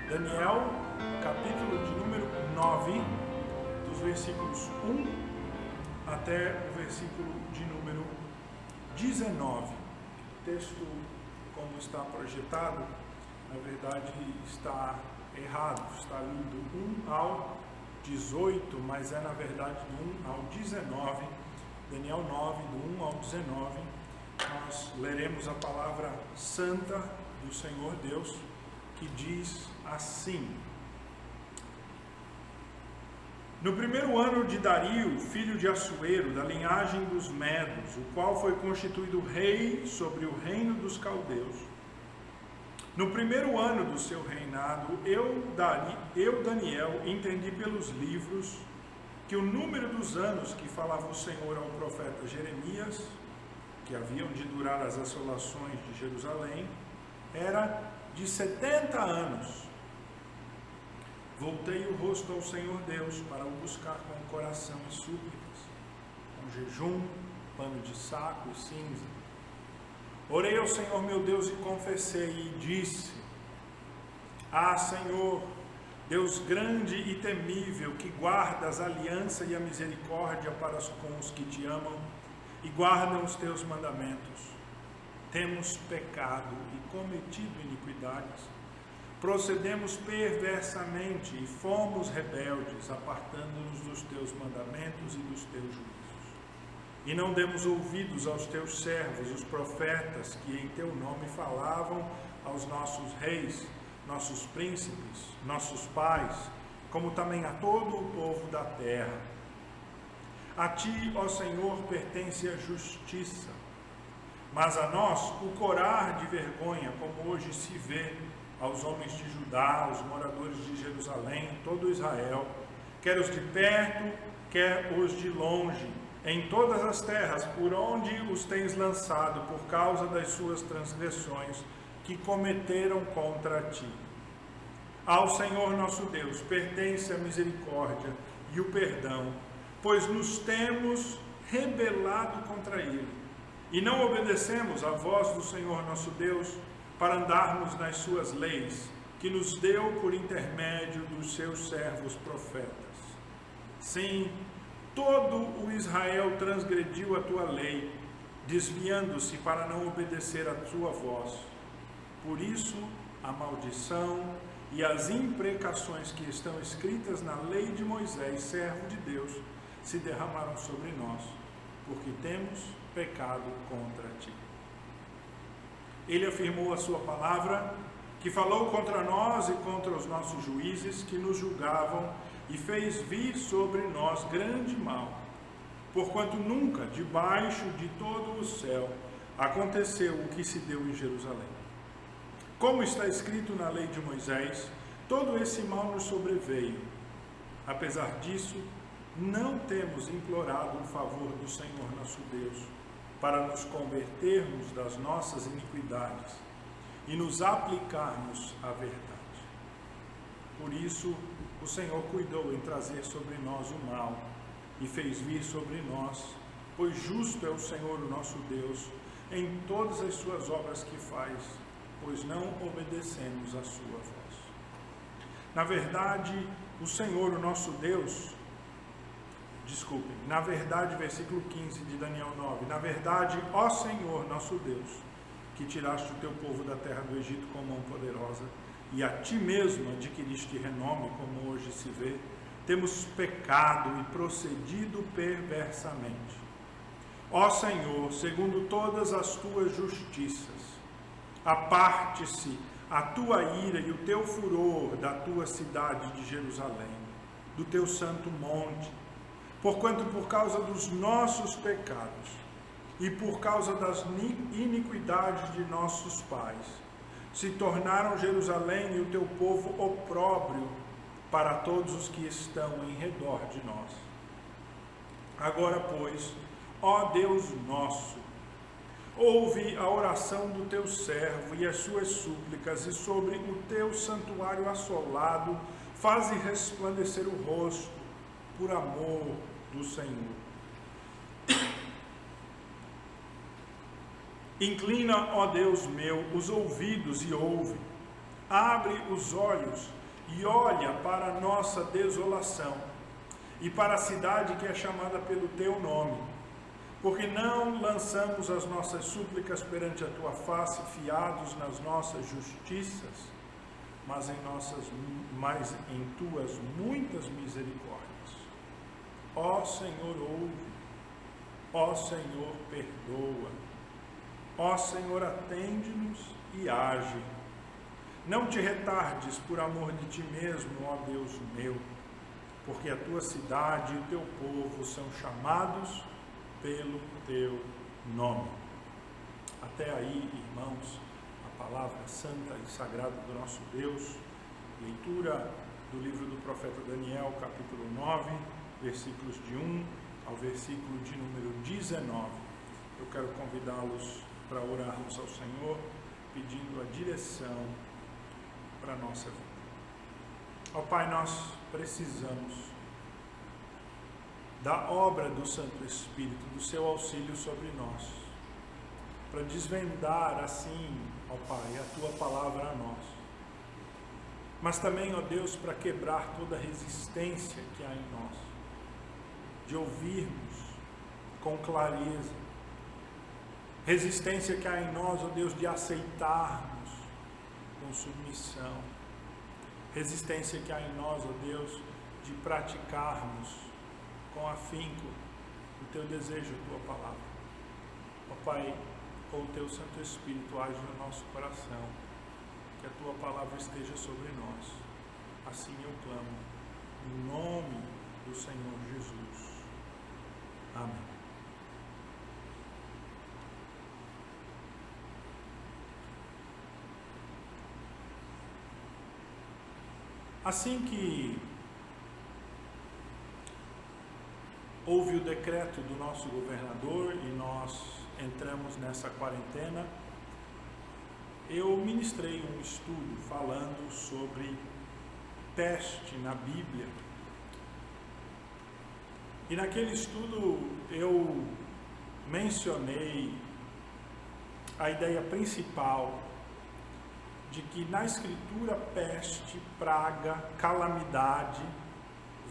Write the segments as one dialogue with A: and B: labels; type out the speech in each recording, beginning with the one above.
A: Daniel, capítulo de número 9, dos versículos 1 até o versículo de número 19. O texto, como está projetado, na verdade está errado, está ali do 1 ao 18, mas é na verdade do 1 ao 19. Daniel 9, do 1 ao 19, nós leremos a palavra santa do Senhor Deus, que diz assim: No primeiro ano de Dario, filho de Assuero, da linhagem dos Medos, o qual foi constituído rei sobre o reino dos caldeus, no primeiro ano do seu reinado, eu, Daniel, entendi pelos livros que o número dos anos que falava o Senhor ao profeta Jeremias, que haviam de durar as assolações de Jerusalém, era de 70 anos. Voltei o rosto ao Senhor Deus para o buscar com coração e súplicas, com jejum, pano de saco e cinza. Orei ao Senhor meu Deus e confessei e disse: Ah, Senhor, Deus grande e temível, que guardas a aliança e a misericórdia para com os que te amam e guardam os teus mandamentos. Temos pecado e cometido iniquidades, procedemos perversamente e fomos rebeldes, apartando-nos dos teus mandamentos e dos teus juízos. E não demos ouvidos aos teus servos, os profetas, que em teu nome falavam aos nossos reis, nossos príncipes, nossos pais, como também a todo o povo da terra. A ti, ó Senhor, pertence a justiça, mas a nós o corar de vergonha, como hoje se vê aos homens de Judá, aos moradores de Jerusalém, todo Israel, quer os de perto, quer os de longe, em todas as terras por onde os tens lançado, por causa das suas transgressões que cometeram contra ti. Ao Senhor nosso Deus pertence a misericórdia e o perdão, pois nos temos rebelado contra ele, e não obedecemos à voz do Senhor nosso Deus, para andarmos nas suas leis, que nos deu por intermédio dos seus servos profetas. Sim, todo o Israel transgrediu a tua lei, desviando-se para não obedecer à tua voz. Por isso, a maldição e as imprecações que estão escritas na lei de Moisés, servo de Deus, se derramaram sobre nós, porque temos pecado contra ti. Ele afirmou a sua palavra, que falou contra nós e contra os nossos juízes que nos julgavam, e fez vir sobre nós grande mal, porquanto nunca, debaixo de todo o céu, aconteceu o que se deu em Jerusalém. Como está escrito na lei de Moisés, todo esse mal nos sobreveio. Apesar disso, não temos implorado o favor do Senhor nosso Deus, para nos convertermos das nossas iniquidades e nos aplicarmos à verdade. Por isso, o Senhor cuidou em trazer sobre nós o mal e fez vir sobre nós, pois justo é o Senhor, o nosso Deus, em todas as suas obras que faz, pois não obedecemos à sua voz. Na verdade, o Senhor, o nosso Deus, na verdade, versículo 15 de Daniel 9, na verdade, ó Senhor, nosso Deus, que tiraste o teu povo da terra do Egito com mão poderosa, e a ti mesmo adquiriste renome, como hoje se vê, temos pecado e procedido perversamente. Ó Senhor, segundo todas as tuas justiças, aparte-se a tua ira e o teu furor da tua cidade de Jerusalém, do teu santo monte, porquanto por causa dos nossos pecados e por causa das iniquidades de nossos pais, se tornaram Jerusalém e o teu povo opróbrio para todos os que estão em redor de nós. Agora, pois, ó Deus nosso, ouve a oração do teu servo e as suas súplicas, e sobre o teu santuário assolado faze resplandecer o rosto, por amor do Senhor. Inclina, ó Deus meu, os ouvidos e ouve. abre os olhos e olha para a nossa desolação e para a cidade que é chamada pelo teu nome, porque não lançamos as nossas súplicas perante a tua face, fiados nas nossas justiças, mas em tuas muitas misericórdias. Ó Senhor, ouve. Ó Senhor, perdoa. Ó Senhor, atende-nos e age. Não te retardes por amor de ti mesmo, ó Deus meu, porque a tua cidade e o teu povo são chamados pelo teu nome. Até aí, irmãos, a palavra santa e sagrada do nosso Deus. Leitura do livro do profeta Daniel, capítulo 9, versículos de 1 ao versículo de número 19. Eu quero convidá-los para orarmos ao Senhor, pedindo a direção para a nossa vida. Ó Pai, nós precisamos da obra do Santo Espírito, do seu auxílio sobre nós, para desvendar assim, ó Pai, a tua palavra a nós. Mas também, ó Deus, para quebrar toda a resistência que há em nós, de ouvirmos com clareza, resistência que há em nós, ó Deus, de aceitarmos com submissão, resistência que há em nós, ó Deus, de praticarmos com afinco o teu desejo, a tua palavra. Ó Pai, com o teu Santo Espírito age no nosso coração, que a tua palavra esteja sobre nós. Assim eu clamo, em nome do Senhor Jesus. Amém. Assim que houve o decreto do nosso governador e nós entramos nessa quarentena, eu ministrei um estudo falando sobre peste na Bíblia. E naquele estudo eu mencionei a ideia principal de que na Escritura peste, praga, calamidade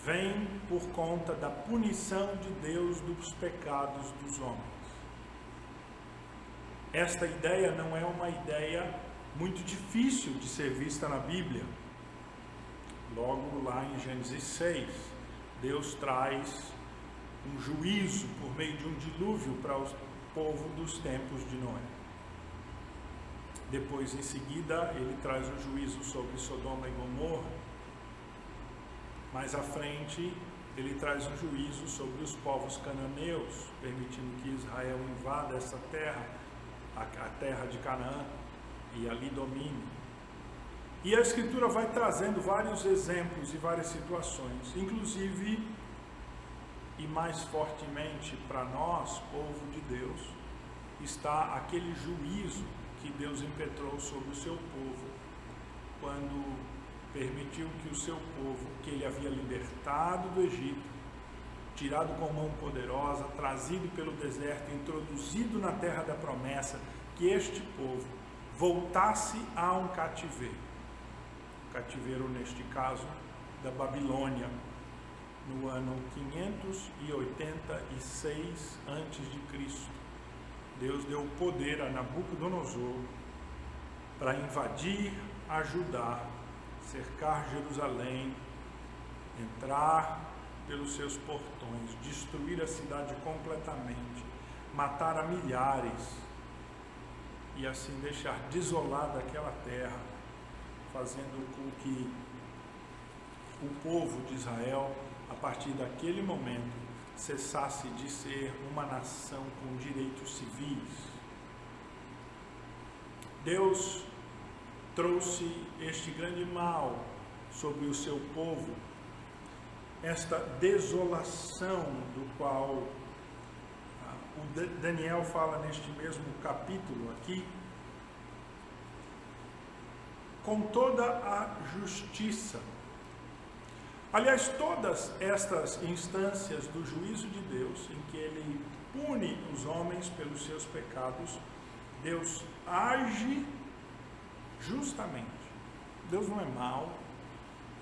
A: vem por conta da punição de Deus dos pecados dos homens. Esta ideia não é uma ideia muito difícil de ser vista na Bíblia. Logo lá em Gênesis 6, Deus traz um juízo por meio de um dilúvio para o povo dos tempos de Noé. Depois, em seguida, ele traz o juízo sobre Sodoma e Gomorra. Mais à frente, ele traz um juízo sobre os povos cananeus, permitindo que Israel invada essa terra, a terra de Canaã, e ali domine. E a Escritura vai trazendo vários exemplos e várias situações, inclusive, e mais fortemente para nós, povo de Deus, está aquele juízo que Deus impetrou sobre o seu povo, quando permitiu que o seu povo, que ele havia libertado do Egito, tirado com mão poderosa, trazido pelo deserto, introduzido na terra da promessa, que este povo voltasse a um cativeiro. Cativeiro, neste caso, da Babilônia, no ano 586 a.C. Deus deu poder a Nabucodonosor para invadir, ajudar, cercar Jerusalém, entrar pelos seus portões, destruir a cidade completamente, matar a milhares e assim deixar desolada aquela terra, fazendo com que o povo de Israel, a partir daquele momento, cessasse de ser uma nação com direitos civis. Deus trouxe este grande mal sobre o seu povo, esta desolação do qual o Daniel fala neste mesmo capítulo aqui, com toda a justiça. Aliás, todas estas instâncias do juízo de Deus, em que ele pune os homens pelos seus pecados, Deus age justamente Deus não é mau,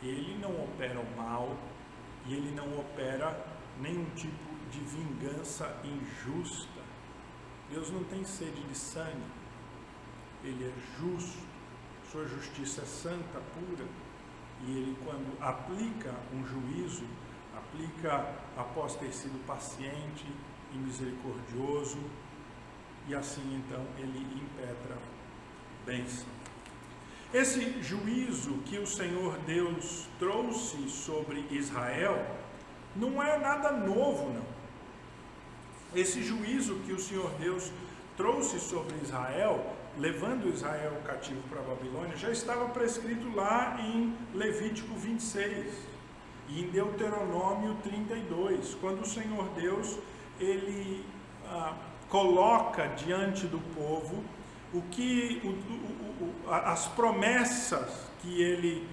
A: Ele não opera o mal e Ele não opera nenhum tipo de vingança injusta. Deus não tem sede de sangue, Ele é justo, sua justiça é santa, pura, e Ele, quando aplica um juízo, aplica após ter sido paciente e misericordioso, e assim então Ele impetra bênção. Esse juízo que o Senhor Deus trouxe sobre Israel não é nada novo, não. Esse juízo que o Senhor Deus trouxe sobre Israel, levando Israel cativo para a Babilônia, já estava prescrito lá em Levítico 26 e em Deuteronômio 32, quando o Senhor Deus, Ele coloca diante do povo as promessas que Ele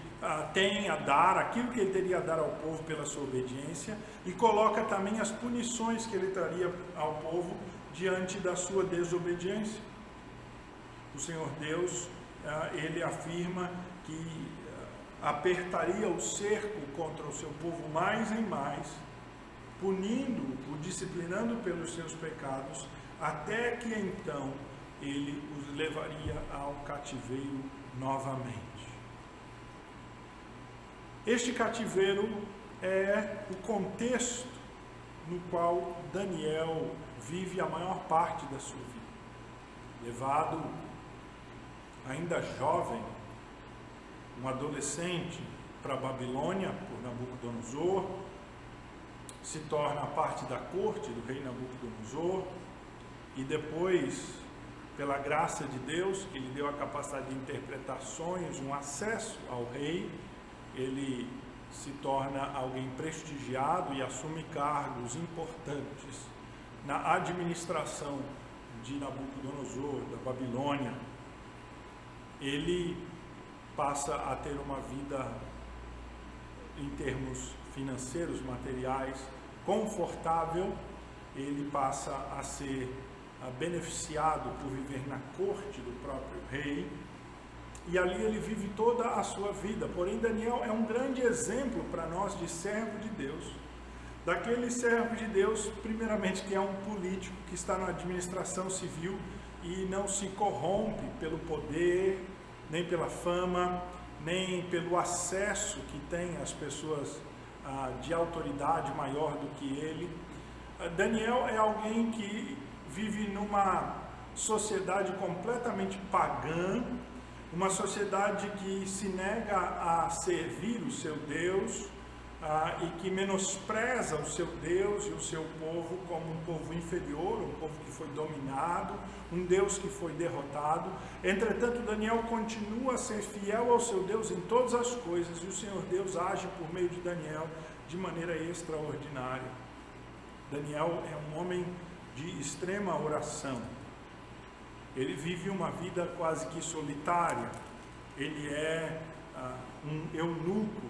A: tem a dar, aquilo que Ele teria a dar ao povo pela sua obediência, e coloca também as punições que Ele traria ao povo diante da sua desobediência. O Senhor Deus, Ele afirma que apertaria o cerco contra o seu povo mais e mais, punindo-o, disciplinando pelos seus pecados, até que então Ele os levaria ao cativeiro novamente. Este cativeiro é o contexto no qual Daniel vive a maior parte da sua vida. Levado ainda jovem, um adolescente, para a Babilônia por Nabucodonosor, se torna parte da corte do rei Nabucodonosor, e depois, pela graça de Deus, que lhe deu a capacidade de interpretar sonhos, um acesso ao rei, ele se torna alguém prestigiado e assume cargos importantes na administração de Nabucodonosor, da Babilônia. Ele passa a ter uma vida, em termos financeiros, materiais, confortável. Ele passa a ser beneficiado por viver na corte do próprio rei, e ali ele vive toda a sua vida. Porém, Daniel é um grande exemplo para nós de servo de Deus, daquele servo de Deus, primeiramente, que é um político, que está na administração civil e não se corrompe pelo poder, nem pela fama, nem pelo acesso que tem as pessoas de autoridade maior do que ele. Daniel é alguém que vive numa sociedade completamente pagã, uma sociedade que se nega a servir o seu Deus, e que menospreza o seu Deus e o seu povo como um povo inferior, um povo que foi dominado, um Deus que foi derrotado. Entretanto, Daniel continua a ser fiel ao seu Deus em todas as coisas, e o Senhor Deus age por meio de Daniel de maneira extraordinária. Daniel é um homem de extrema oração. Ele vive uma vida quase que solitária. Ele é um eunuco,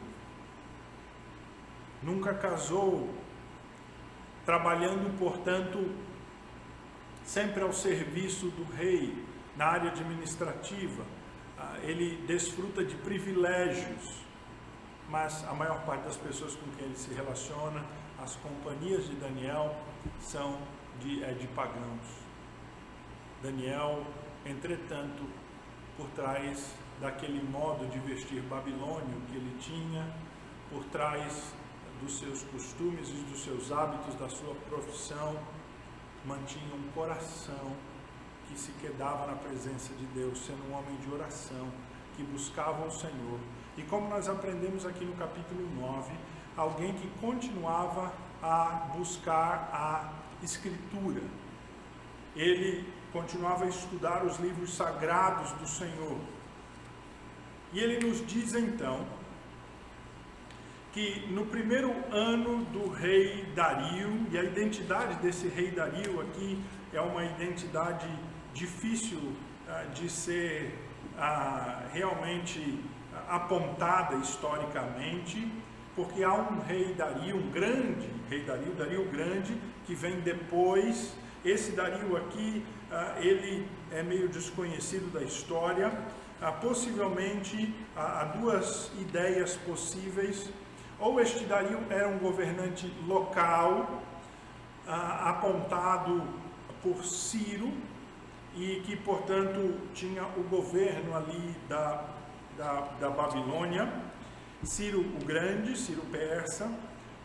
A: nunca casou, trabalhando, portanto, sempre ao serviço do rei, na área administrativa. Ele desfruta de privilégios, mas a maior parte das pessoas com quem ele se relaciona, as companhias de Daniel, são de pagãos. Daniel, entretanto, por trás daquele modo de vestir babilônio que ele tinha, por trás dos seus costumes e dos seus hábitos, da sua profissão, mantinha um coração que se quedava na presença de Deus, sendo um homem de oração, que buscava o Senhor. E como nós aprendemos aqui no capítulo 9, alguém que continuava a buscar a Escritura. Ele continuava a estudar os livros sagrados do Senhor. E ele nos diz então que no primeiro ano do rei Dario, e a identidade desse rei Dario aqui é uma identidade difícil de ser realmente apontada historicamente, porque há um rei Dario, um grande rei Dario, Dario o Grande, que vem depois. Esse Dario aqui, ele é meio desconhecido da história, possivelmente há duas ideias possíveis. Ou este Dario era um governante local, apontado por Ciro, e que, portanto, tinha o governo ali da Babilônia, Ciro o Grande, Ciro Persa,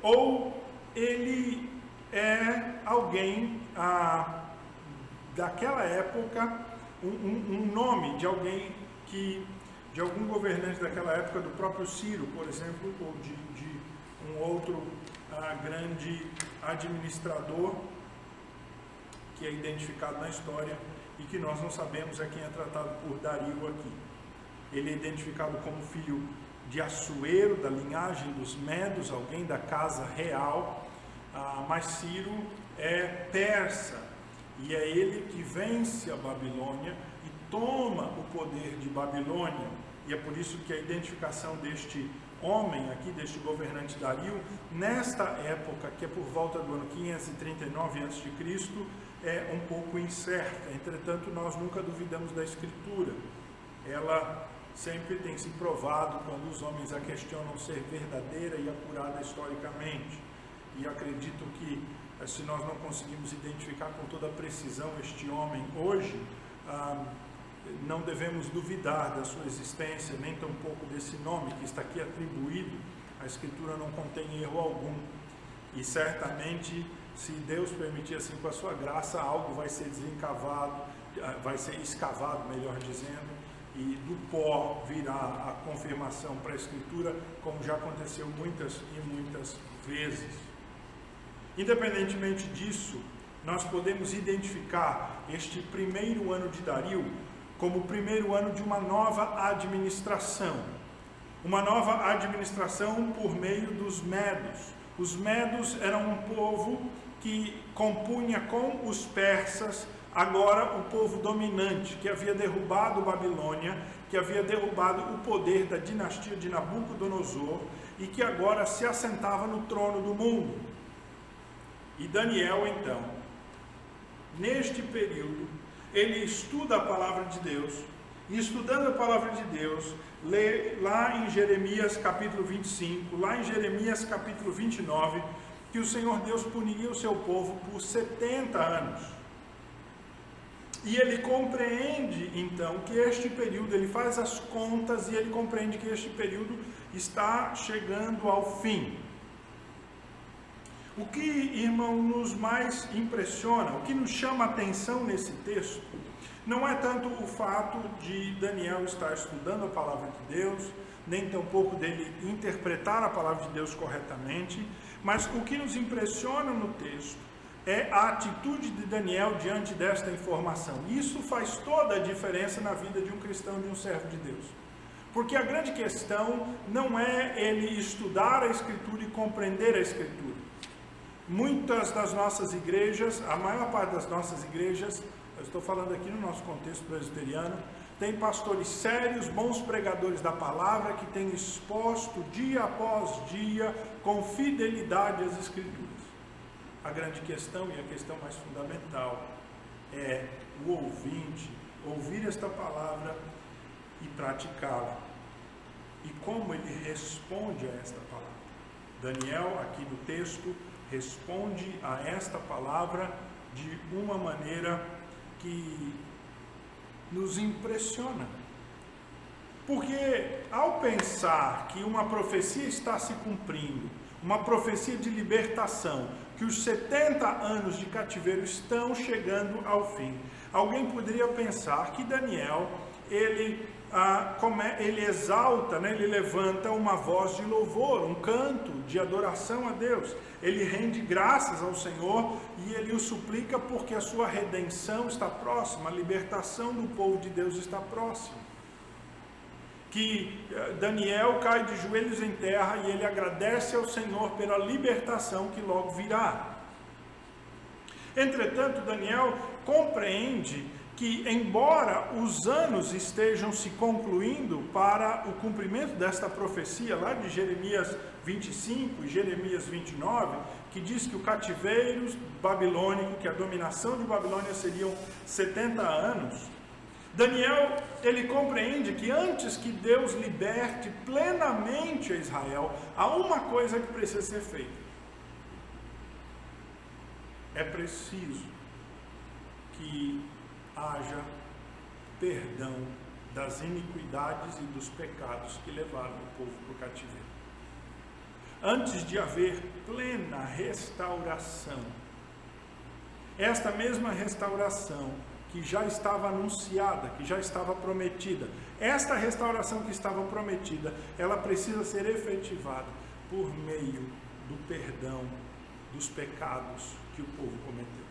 A: ou ele é alguém daquela época, um nome de alguém de algum governante daquela época, do próprio Ciro, por exemplo, ou de um outro grande administrador que é identificado na história e que nós não sabemos quem é tratado por Dario aqui. Ele é identificado como filho de Assuero, da linhagem dos Medos, alguém da casa real, mas Ciro é persa, e é ele que vence a Babilônia e toma o poder de Babilônia, e é por isso que a identificação deste homem aqui, deste governante Dario, nesta época, que é por volta do ano 539 a.C., é um pouco incerta. Entretanto, nós nunca duvidamos da Escritura. Ela sempre tem se provado, quando os homens a questionam, ser verdadeira e acurada historicamente. E acredito que, se nós não conseguimos identificar com toda precisão este homem hoje, não devemos duvidar da sua existência, nem tampouco desse nome que está aqui atribuído. A Escritura não contém erro algum. E certamente, se Deus permitir assim com a sua graça, algo vai ser vai ser escavado, melhor dizendo, e do pó virá a confirmação para a Escritura, como já aconteceu muitas e muitas vezes. Independentemente disso, nós podemos identificar este primeiro ano de Dario como o primeiro ano de uma nova administração. Uma nova administração por meio dos Medos. Os Medos eram um povo que compunha com os persas, agora o povo dominante, que havia derrubado Babilônia, que havia derrubado o poder da dinastia de Nabucodonosor e que agora se assentava no trono do mundo. E Daniel, então, neste período, ele estuda a palavra de Deus, e estudando a palavra de Deus, lê lá em Jeremias capítulo 25, lá em Jeremias capítulo 29, que o Senhor Deus puniria o seu povo por 70 anos. E ele compreende, então, que este período, ele faz as contas e ele compreende que este período está chegando ao fim. O que, irmão, nos mais impressiona, o que nos chama a atenção nesse texto, não é tanto o fato de Daniel estar estudando a palavra de Deus, nem tampouco dele interpretar a palavra de Deus corretamente, mas o que nos impressiona no texto é a atitude de Daniel diante desta informação. Isso faz toda a diferença na vida de um cristão, de um servo de Deus. Porque a grande questão não é ele estudar a Escritura e compreender a Escritura. Muitas das nossas igrejas, a maior parte das nossas igrejas, eu estou falando aqui no nosso contexto presbiteriano, tem pastores sérios, bons pregadores da palavra, que têm exposto dia após dia, com fidelidade às Escrituras. A grande questão, e a questão mais fundamental, é o ouvinte ouvir esta palavra e praticá-la. E como ele responde a esta palavra. Daniel, aqui no texto, responde a esta palavra de uma maneira que nos impressiona. Porque ao pensar que uma profecia está se cumprindo, uma profecia de libertação, que os 70 anos de cativeiro estão chegando ao fim, alguém poderia pensar que Daniel, ele exalta, ele levanta uma voz de louvor, um canto de adoração a Deus. Ele rende graças ao Senhor e ele o suplica porque a sua redenção está próxima, a libertação do povo de Deus está próxima. Que Daniel cai de joelhos em terra e ele agradece ao Senhor pela libertação que logo virá. Entretanto, Daniel compreende que, embora os anos estejam se concluindo para o cumprimento desta profecia lá de Jeremias 25 e Jeremias 29, que diz que o cativeiro babilônico, que a dominação de Babilônia seriam 70 anos, Daniel, ele compreende que antes que Deus liberte plenamente a Israel, há uma coisa que precisa ser feita. É preciso que haja perdão das iniquidades e dos pecados que levaram o povo para o cativeiro. Antes de haver plena restauração, esta mesma restauração que já estava anunciada, que já estava prometida, esta restauração que estava prometida, ela precisa ser efetivada por meio do perdão dos pecados que o povo cometeu.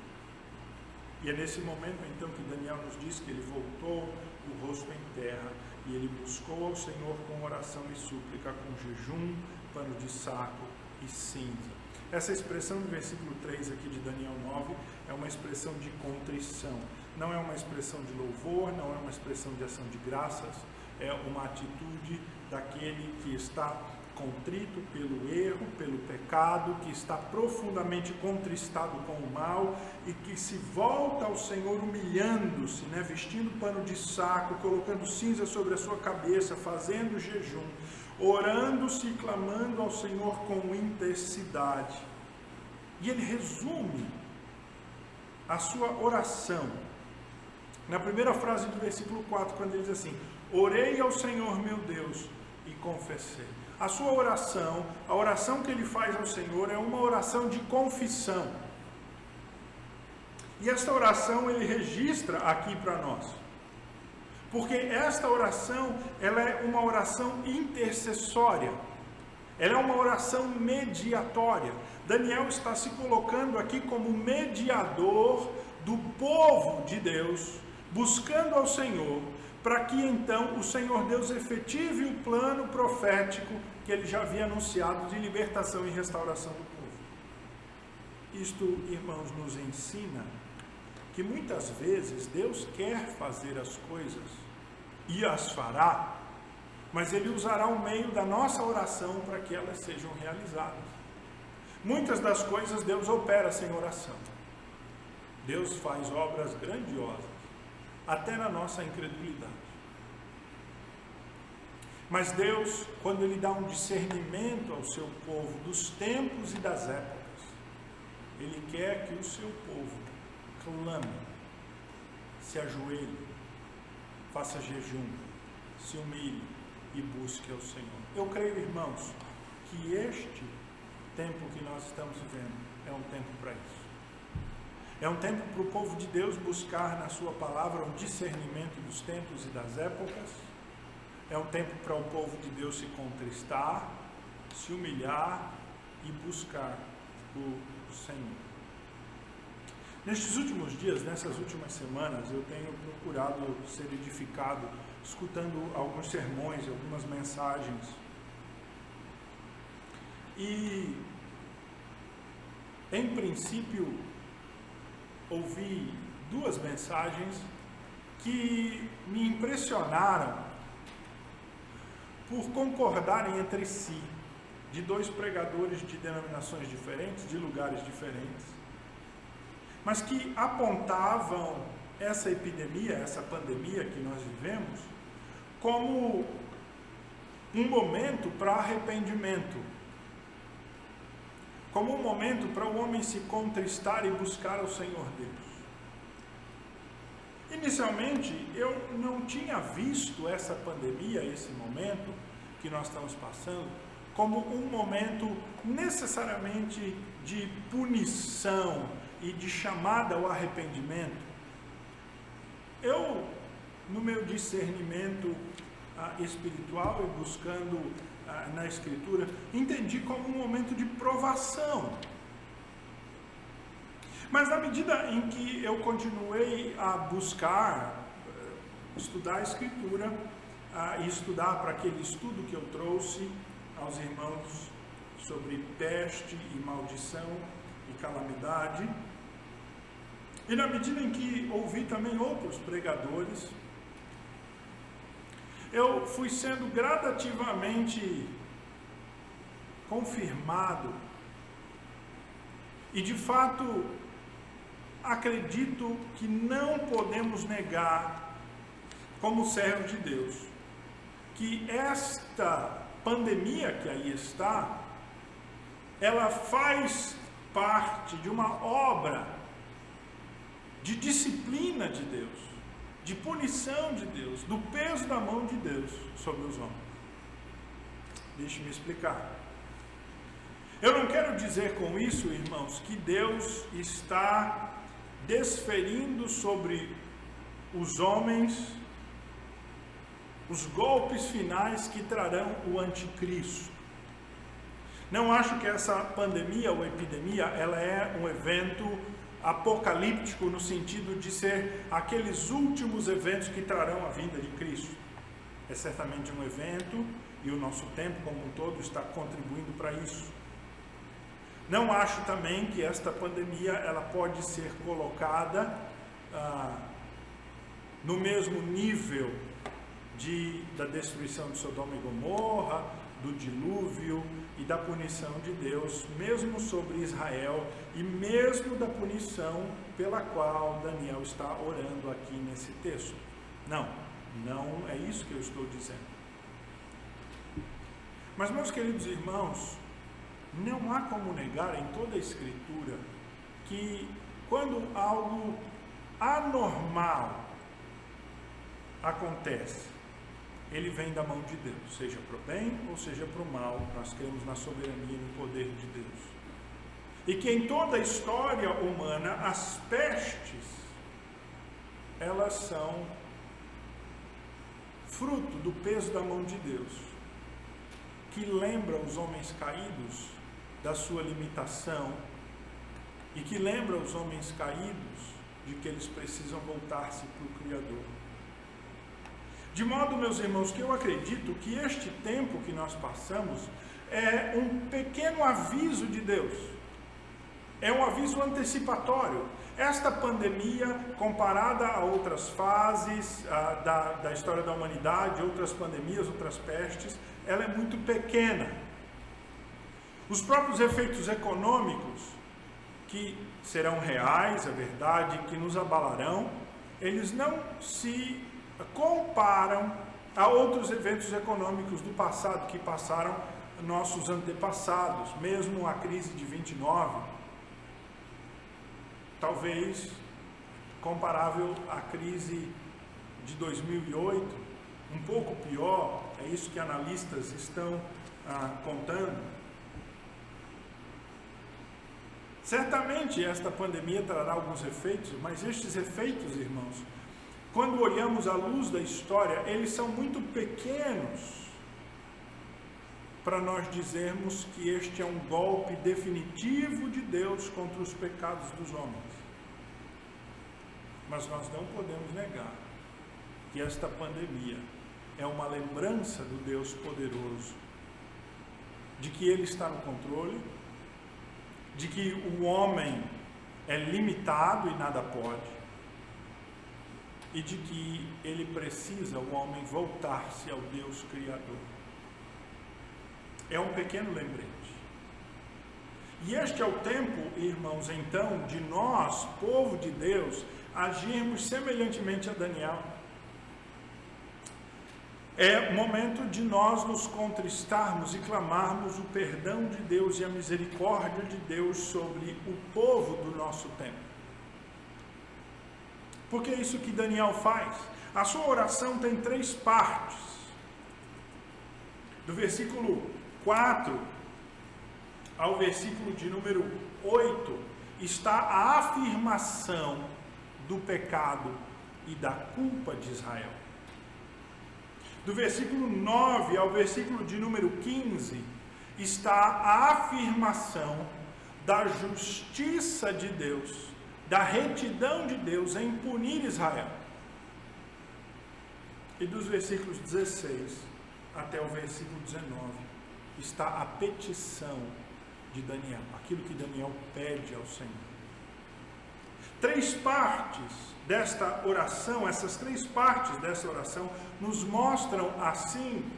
A: E é nesse momento então que Daniel nos diz que ele voltou o rosto em terra e ele buscou ao Senhor com oração e súplica, com jejum, pano de saco e cinza. Essa expressão do versículo 3 aqui de Daniel 9 é uma expressão de contrição. Não é uma expressão de louvor, não é uma expressão de ação de graças, é uma atitude daquele que está contrito pelo erro, pelo pecado, que está profundamente contristado com o mal e que se volta ao Senhor humilhando-se, vestindo pano de saco, colocando cinza sobre a sua cabeça, fazendo jejum, orando-se e clamando ao Senhor com intensidade. E ele resume a sua oração na primeira frase do versículo 4, quando ele diz assim: orei ao Senhor meu Deus e confessei. A sua oração, a oração que ele faz ao Senhor é uma oração de confissão. E esta oração ele registra aqui para nós. Porque esta oração, ela é uma oração intercessória. Ela é uma oração mediatória. Daniel está se colocando aqui como mediador do povo de Deus, buscando ao Senhor, para que então o Senhor Deus efetive o plano profético que ele já havia anunciado de libertação e restauração do povo. Isto, irmãos, nos ensina que muitas vezes Deus quer fazer as coisas e as fará, mas ele usará o meio da nossa oração para que elas sejam realizadas. Muitas das coisas Deus opera sem oração. Deus faz obras grandiosas, até na nossa incredulidade. Mas Deus, quando ele dá um discernimento ao seu povo dos tempos e das épocas, ele quer que o seu povo clame, se ajoelhe, faça jejum, se humilhe e busque ao Senhor. Eu creio, irmãos, que este tempo que nós estamos vivendo é um tempo para isso. É um tempo para o povo de Deus buscar na sua palavra um discernimento dos tempos e das épocas. É um tempo para o povo de Deus se contristar, se humilhar e buscar o Senhor. Nestes últimos dias, nessas últimas semanas, eu tenho procurado ser edificado, escutando alguns sermões, algumas mensagens. E, em princípio, ouvi duas mensagens que me impressionaram por concordarem entre si, de dois pregadores de denominações diferentes, de lugares diferentes, mas que apontavam essa epidemia, essa pandemia que nós vivemos, como um momento para arrependimento, como um momento para o homem se contristar e buscar ao Senhor Deus. Inicialmente, eu não tinha visto essa pandemia, esse momento que nós estamos passando, como um momento necessariamente de punição e de chamada ao arrependimento. Eu, no meu discernimento espiritual e buscando na Escritura, entendi como um momento de provação. Mas na medida em que eu continuei a buscar, estudar a Escritura, e estudar para aquele estudo que eu trouxe aos irmãos sobre peste e maldição e calamidade, e na medida em que ouvi também outros pregadores, eu fui sendo gradativamente confirmado e de fato acredito que não podemos negar como servo de Deus, que esta pandemia que aí está, ela faz parte de uma obra de disciplina de Deus, de punição de Deus, do peso da mão de Deus sobre os homens. Deixe-me explicar. Eu não quero dizer com isso, irmãos, que Deus está desferindo sobre os homens os golpes finais que trarão o anticristo. Não acho que essa pandemia ou epidemia, ela é um evento apocalíptico no sentido de ser aqueles últimos eventos que trarão a vinda de Cristo. É certamente um evento e o nosso tempo como um todo está contribuindo para isso. Não acho também que esta pandemia ela pode ser colocada no mesmo nível da destruição de Sodoma e Gomorra, do dilúvio e da punição de Deus, mesmo sobre Israel e mesmo da punição pela qual Daniel está orando aqui nesse texto. Não é isso que eu estou dizendo. Mas, meus queridos irmãos, não há como negar em toda a Escritura que quando algo anormal acontece, ele vem da mão de Deus, seja para o bem ou seja para o mal. Nós cremos na soberania e no poder de Deus. E que em toda a história humana, as pestes, elas são fruto do peso da mão de Deus, que lembra os homens caídos da sua limitação e que lembra os homens caídos de que eles precisam voltar-se para o Criador. De modo, meus irmãos, que eu acredito que este tempo que nós passamos é um pequeno aviso de Deus. É um aviso antecipatório. Esta pandemia, comparada a outras fases da história da humanidade, outras pandemias, outras pestes, ela é muito pequena. Os próprios efeitos econômicos, que serão reais, é verdade, que nos abalarão, eles não se comparam a outros eventos econômicos do passado que passaram nossos antepassados, mesmo a crise de 29, talvez comparável à crise de 2008, um pouco pior, é isso que analistas estão contando. Certamente esta pandemia trará alguns efeitos, mas estes efeitos, irmãos, quando olhamos à luz da história, eles são muito pequenos para nós dizermos que este é um golpe definitivo de Deus contra os pecados dos homens. Mas nós não podemos negar que esta pandemia é uma lembrança do Deus poderoso, de que Ele está no controle, de que o homem é limitado e nada pode, e de que ele precisa, o homem, voltar-se ao Deus Criador. É um pequeno lembrete. E este é o tempo, irmãos, então, de nós, povo de Deus, agirmos semelhantemente a Daniel. É momento de nós nos contristarmos e clamarmos o perdão de Deus e a misericórdia de Deus sobre o povo do nosso tempo. Porque é isso que Daniel faz. A sua oração tem 3 partes. Do versículo 4 ao versículo de número 8, está a afirmação do pecado e da culpa de Israel. Do versículo 9 ao versículo de número 15, está a afirmação da justiça de Deus, da retidão de Deus em punir Israel. E dos versículos 16 até o versículo 19 está a petição de Daniel, aquilo que Daniel pede ao Senhor. 3 partes desta oração, essas 3 partes dessa oração nos mostram assim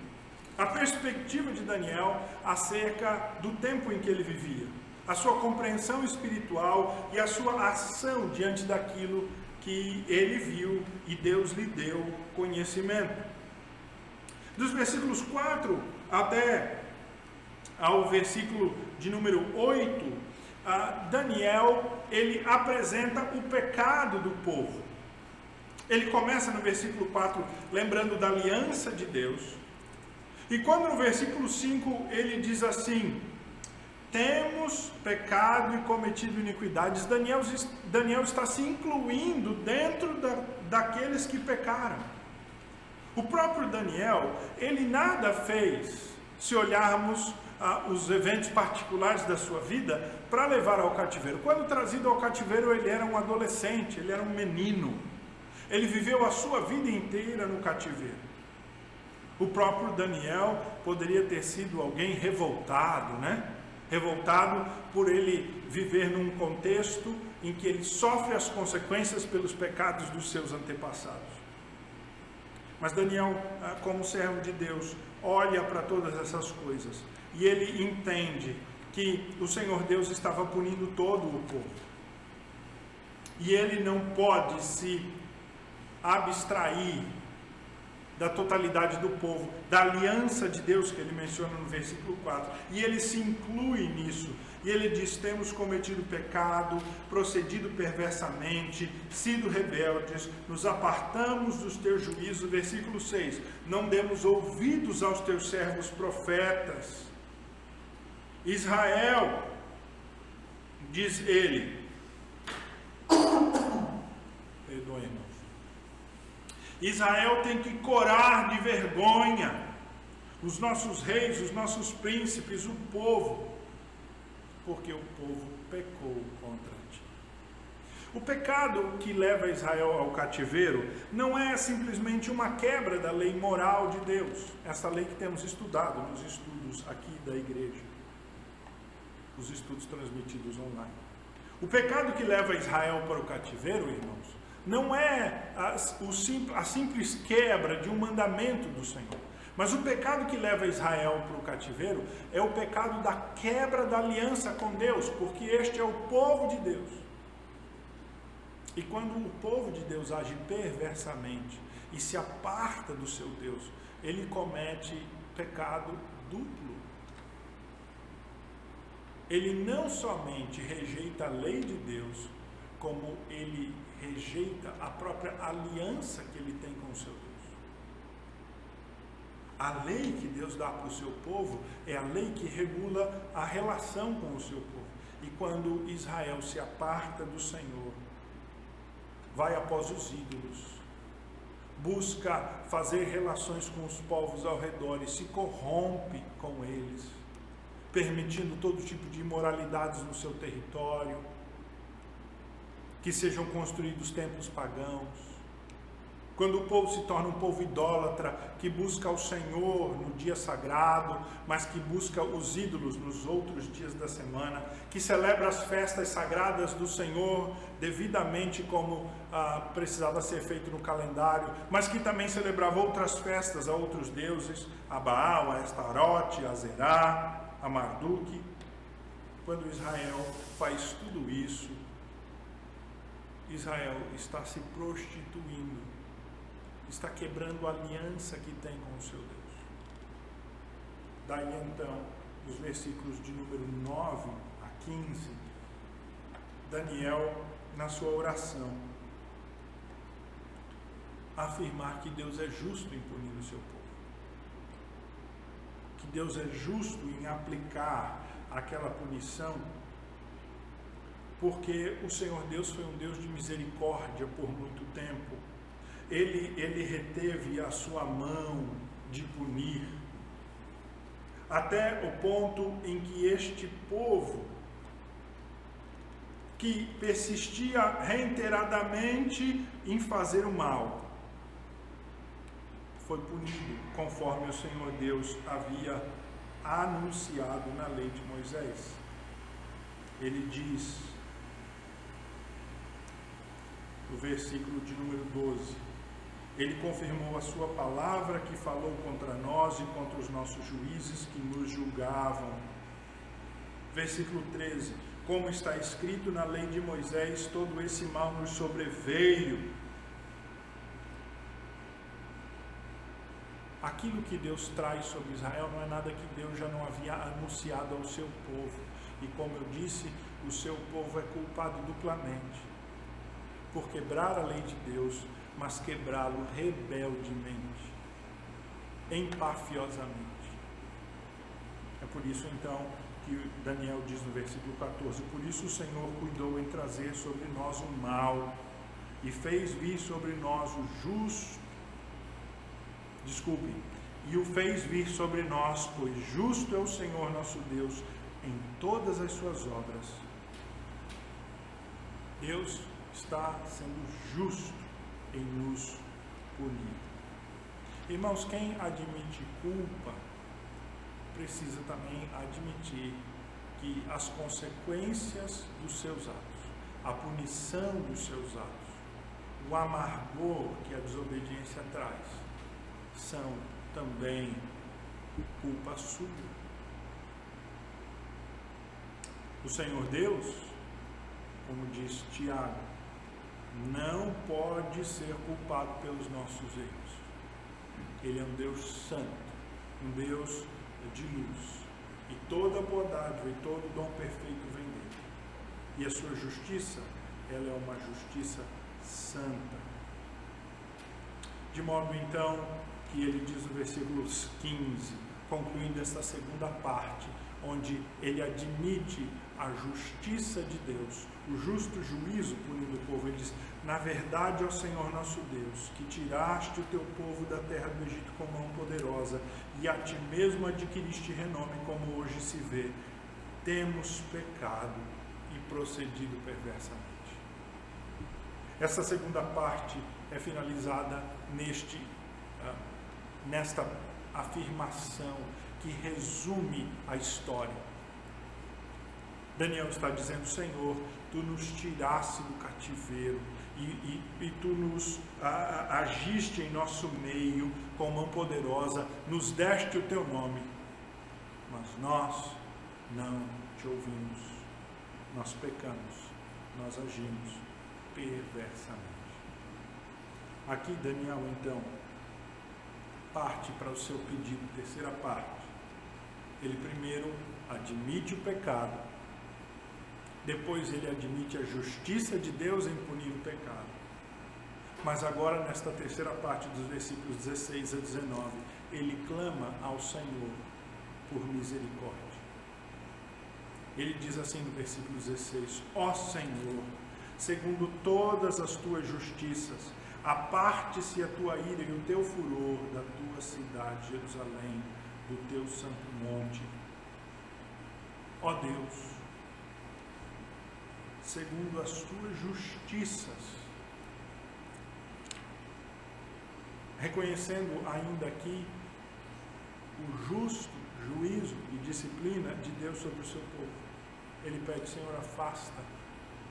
A: a perspectiva de Daniel acerca do tempo em que ele vivia, a sua compreensão espiritual e a sua ação diante daquilo que ele viu e Deus lhe deu conhecimento. Dos versículos 4 até ao versículo de número 8, Daniel, ele apresenta o pecado do povo. Ele começa no versículo 4, lembrando da aliança de Deus. E quando no versículo 5 ele diz assim: temos pecado e cometido iniquidades, Daniel está se incluindo dentro daqueles que pecaram. O próprio Daniel, ele nada fez, se olharmos os eventos particulares da sua vida, para levar ao cativeiro. Quando trazido ao cativeiro, ele era um adolescente, ele era um menino. Ele viveu a sua vida inteira no cativeiro. O próprio Daniel poderia ter sido alguém revoltado, né? Revoltado por ele viver num contexto em que ele sofre as consequências pelos pecados dos seus antepassados. Mas Daniel, como servo de Deus, olha para todas essas coisas e ele entende que o Senhor Deus estava punindo todo o povo. E ele não pode se abstrair da totalidade do povo, da aliança de Deus que ele menciona no versículo 4. E ele se inclui nisso. E ele diz: temos cometido pecado, procedido perversamente, sido rebeldes, nos apartamos dos teus juízos. Versículo 6. Não demos ouvidos aos teus servos profetas. Israel, diz ele, perdoe, irmãos, Israel tem que corar de vergonha os nossos reis, os nossos príncipes, o povo, porque o povo pecou contra ti. O pecado que leva Israel ao cativeiro não é simplesmente uma quebra da lei moral de Deus, essa lei que temos estudado nos estudos aqui da igreja, os estudos transmitidos online. O pecado que leva Israel para o cativeiro, irmãos, não é a simples quebra de um mandamento do Senhor, mas o pecado que leva Israel para o cativeiro é o pecado da quebra da aliança com Deus, porque este é o povo de Deus. E quando o povo de Deus age perversamente e se aparta do seu Deus, ele comete pecado duplo. Ele não somente rejeita a lei de Deus, como ele rejeita a própria aliança que ele tem com o seu Deus. A lei que Deus dá para o seu povo é a lei que regula a relação com o seu povo. E quando Israel se aparta do Senhor, vai após os ídolos, busca fazer relações com os povos ao redor e se corrompe com eles, permitindo todo tipo de imoralidades no seu território, que sejam construídos templos pagãos. Quando o povo se torna um povo idólatra, que busca o Senhor no dia sagrado, mas que busca os ídolos nos outros dias da semana, que celebra as festas sagradas do Senhor devidamente como precisava ser feito no calendário, mas que também celebrava outras festas a outros deuses, a Baal, a Astarote, a Zerá, a Marduk. Quando Israel faz tudo isso, Israel está se prostituindo, está quebrando a aliança que tem com o seu Deus. Daí então, nos versículos de número 9 a 15, Daniel, na sua oração, afirmar que Deus é justo em punir o seu povo, que Deus é justo em aplicar aquela punição, porque o Senhor Deus foi um Deus de misericórdia por muito tempo. Ele reteve a sua mão de punir, até o ponto em que este povo, que persistia reiteradamente em fazer o mal, foi punido conforme o Senhor Deus havia anunciado na lei de Moisés. Ele diz, no versículo de número 12, ele confirmou a sua palavra que falou contra nós e contra os nossos juízes que nos julgavam. Versículo 13, Como está escrito na lei de Moisés, todo esse mal nos sobreveio. Aquilo que Deus traz sobre Israel não é nada que Deus já não havia anunciado ao seu povo. E como eu disse, o seu povo é culpado duplamente por quebrar a lei de Deus, mas quebrá-lo rebeldemente, empafiosamente. É por isso então que Daniel diz no versículo 14: por isso o Senhor cuidou em trazer sobre nós o mal e fez vir sobre nós o justo. E o fez vir sobre nós, pois justo é o Senhor nosso Deus em todas as suas obras. Deus está sendo justo em nos punir. Irmãos, quem admite culpa precisa também admitir que as consequências dos seus atos, a punição dos seus atos, o amargor que a desobediência traz, são também culpa sua. O Senhor Deus, como diz Tiago, não pode ser culpado pelos nossos erros. Ele é um Deus santo, um Deus de luz, e toda boa dádiva e todo dom perfeito vem dele. E a sua justiça, ela é uma justiça santa. De modo então que ele diz no versículo 15, concluindo esta segunda parte, onde ele admite a justiça de Deus, o justo juízo punindo o povo. Ele diz: na verdade, ó Senhor nosso Deus, que tiraste o teu povo da terra do Egito com mão poderosa, e a ti mesmo adquiriste renome, como hoje se vê, temos pecado e procedido perversamente. Essa segunda parte é finalizada nesta afirmação que resume a história. Daniel está dizendo: Senhor, tu nos tiraste do cativeiro e tu nos agiste em nosso meio com mão poderosa, nos deste o teu nome, mas nós não te ouvimos, nós pecamos, nós agimos perversamente. Aqui Daniel então parte para o seu pedido, terceira parte. Ele primeiro admite o pecado, depois ele admite a justiça de Deus em punir o pecado. Mas agora, nesta terceira parte dos versículos 16 a 19, ele clama ao Senhor por misericórdia. Ele diz assim no versículo 16: ó Senhor, segundo todas as tuas justiças, aparte-se a tua ira e o teu furor da tua cidade, Jerusalém, do teu santo monte. Ó Deus, segundo as tuas justiças, reconhecendo ainda aqui o justo juízo e disciplina de Deus sobre o seu povo, ele pede: Senhor, afasta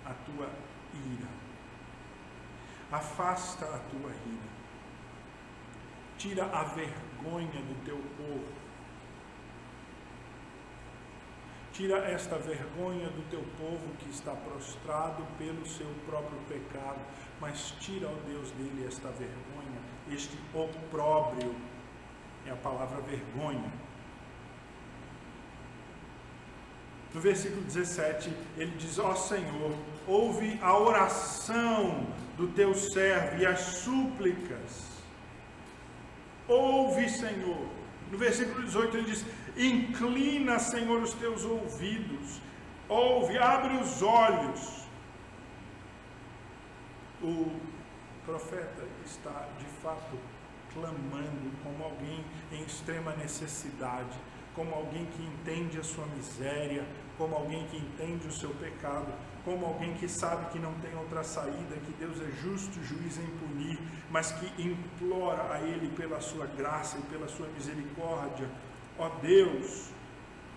A: a tua ira. Afasta a tua ira. Tira a vergonha do teu povo. Tira esta vergonha do teu povo que está prostrado pelo seu próprio pecado, mas tira, ó Deus, dele esta vergonha, este opróbrio, é a palavra vergonha. No versículo 17, ele diz: ó Senhor, ouve a oração do teu servo e as súplicas. Ouve, Senhor. No versículo 18 ele diz: inclina, Senhor, os teus ouvidos. Ouve, abre os olhos. O profeta está, de fato, clamando como alguém em extrema necessidade, como alguém que entende a sua miséria, como alguém que entende o seu pecado, como alguém que sabe que não tem outra saída, que Deus é justo juiz em punir, mas que implora a Ele pela sua graça e pela sua misericórdia. Ó Deus,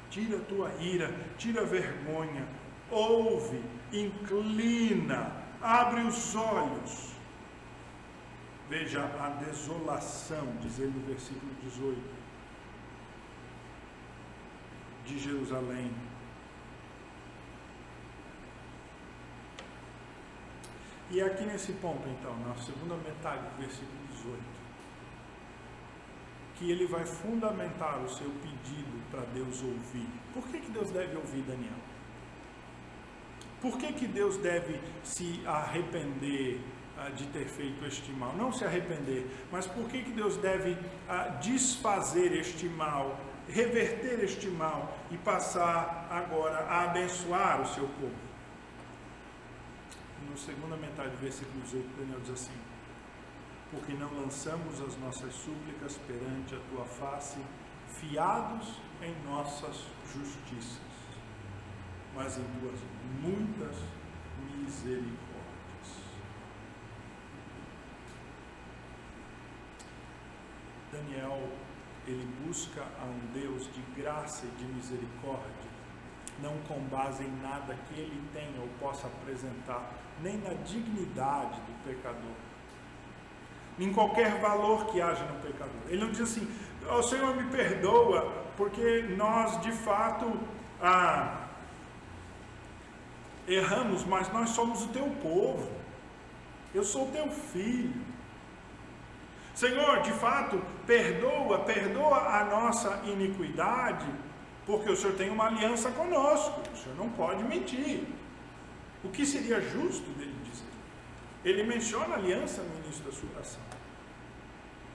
A: tira a tua ira, tira a vergonha, ouve, inclina, abre os olhos. Veja a desolação, diz ele no versículo 18, de Jerusalém. E é aqui nesse ponto, então, na segunda metade do versículo 18, que ele vai fundamentar o seu pedido para Deus ouvir. Por que Deus deve ouvir Daniel? Por que Deus deve se arrepender de ter feito este mal? Não se arrepender, mas por que Deus deve desfazer este mal, reverter este mal e passar agora a abençoar o seu povo? Na segunda metade do versículo 18, Daniel diz assim: porque não lançamos as nossas súplicas perante a tua face, fiados em nossas justiças, mas em tuas muitas misericórdias. Daniel, ele busca a um Deus de graça e de misericórdia, não com base em nada que ele tenha ou possa apresentar, nem na dignidade do pecador, em qualquer valor que haja no pecador. Ele não diz assim: o Senhor me perdoa, porque nós de fato erramos, mas nós somos o teu povo, eu sou teu filho. Senhor, de fato, perdoa a nossa iniquidade, porque o Senhor tem uma aliança conosco, o Senhor não pode mentir. O que seria justo dele dizer? Ele menciona a aliança no início da sua oração.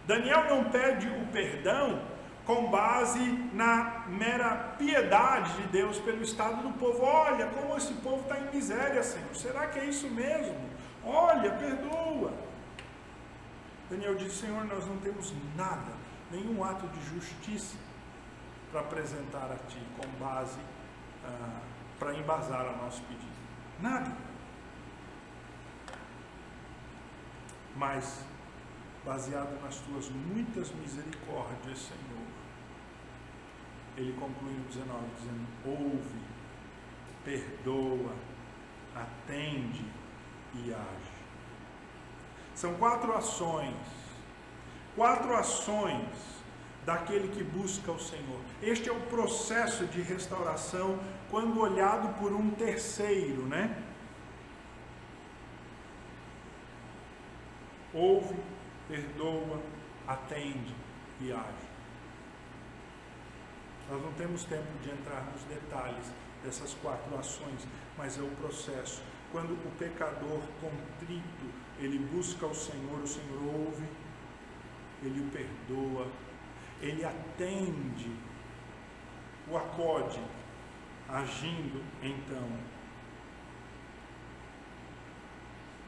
A: Daniel não pede o perdão com base na mera piedade de Deus pelo estado do povo. Olha como esse povo está em miséria, Senhor. Será que é isso mesmo? Olha, perdoa. Daniel diz: Senhor, nós não temos nada, nenhum ato de justiça para apresentar a Ti com base, para embasar o nosso pedido. Nada. Mas, baseado nas Tuas muitas misericórdias, Senhor, ele conclui no 19, dizendo: ouve, perdoa, atende e age. São quatro ações daquele que busca o Senhor. Este é o processo de restauração quando olhado por um terceiro, né? Ouve, perdoa, atende e age. Nós não temos tempo de entrar nos detalhes dessas quatro ações, mas é o processo. Quando o pecador contrito, ele busca o Senhor ouve, ele o perdoa, ele atende, o acode, agindo então.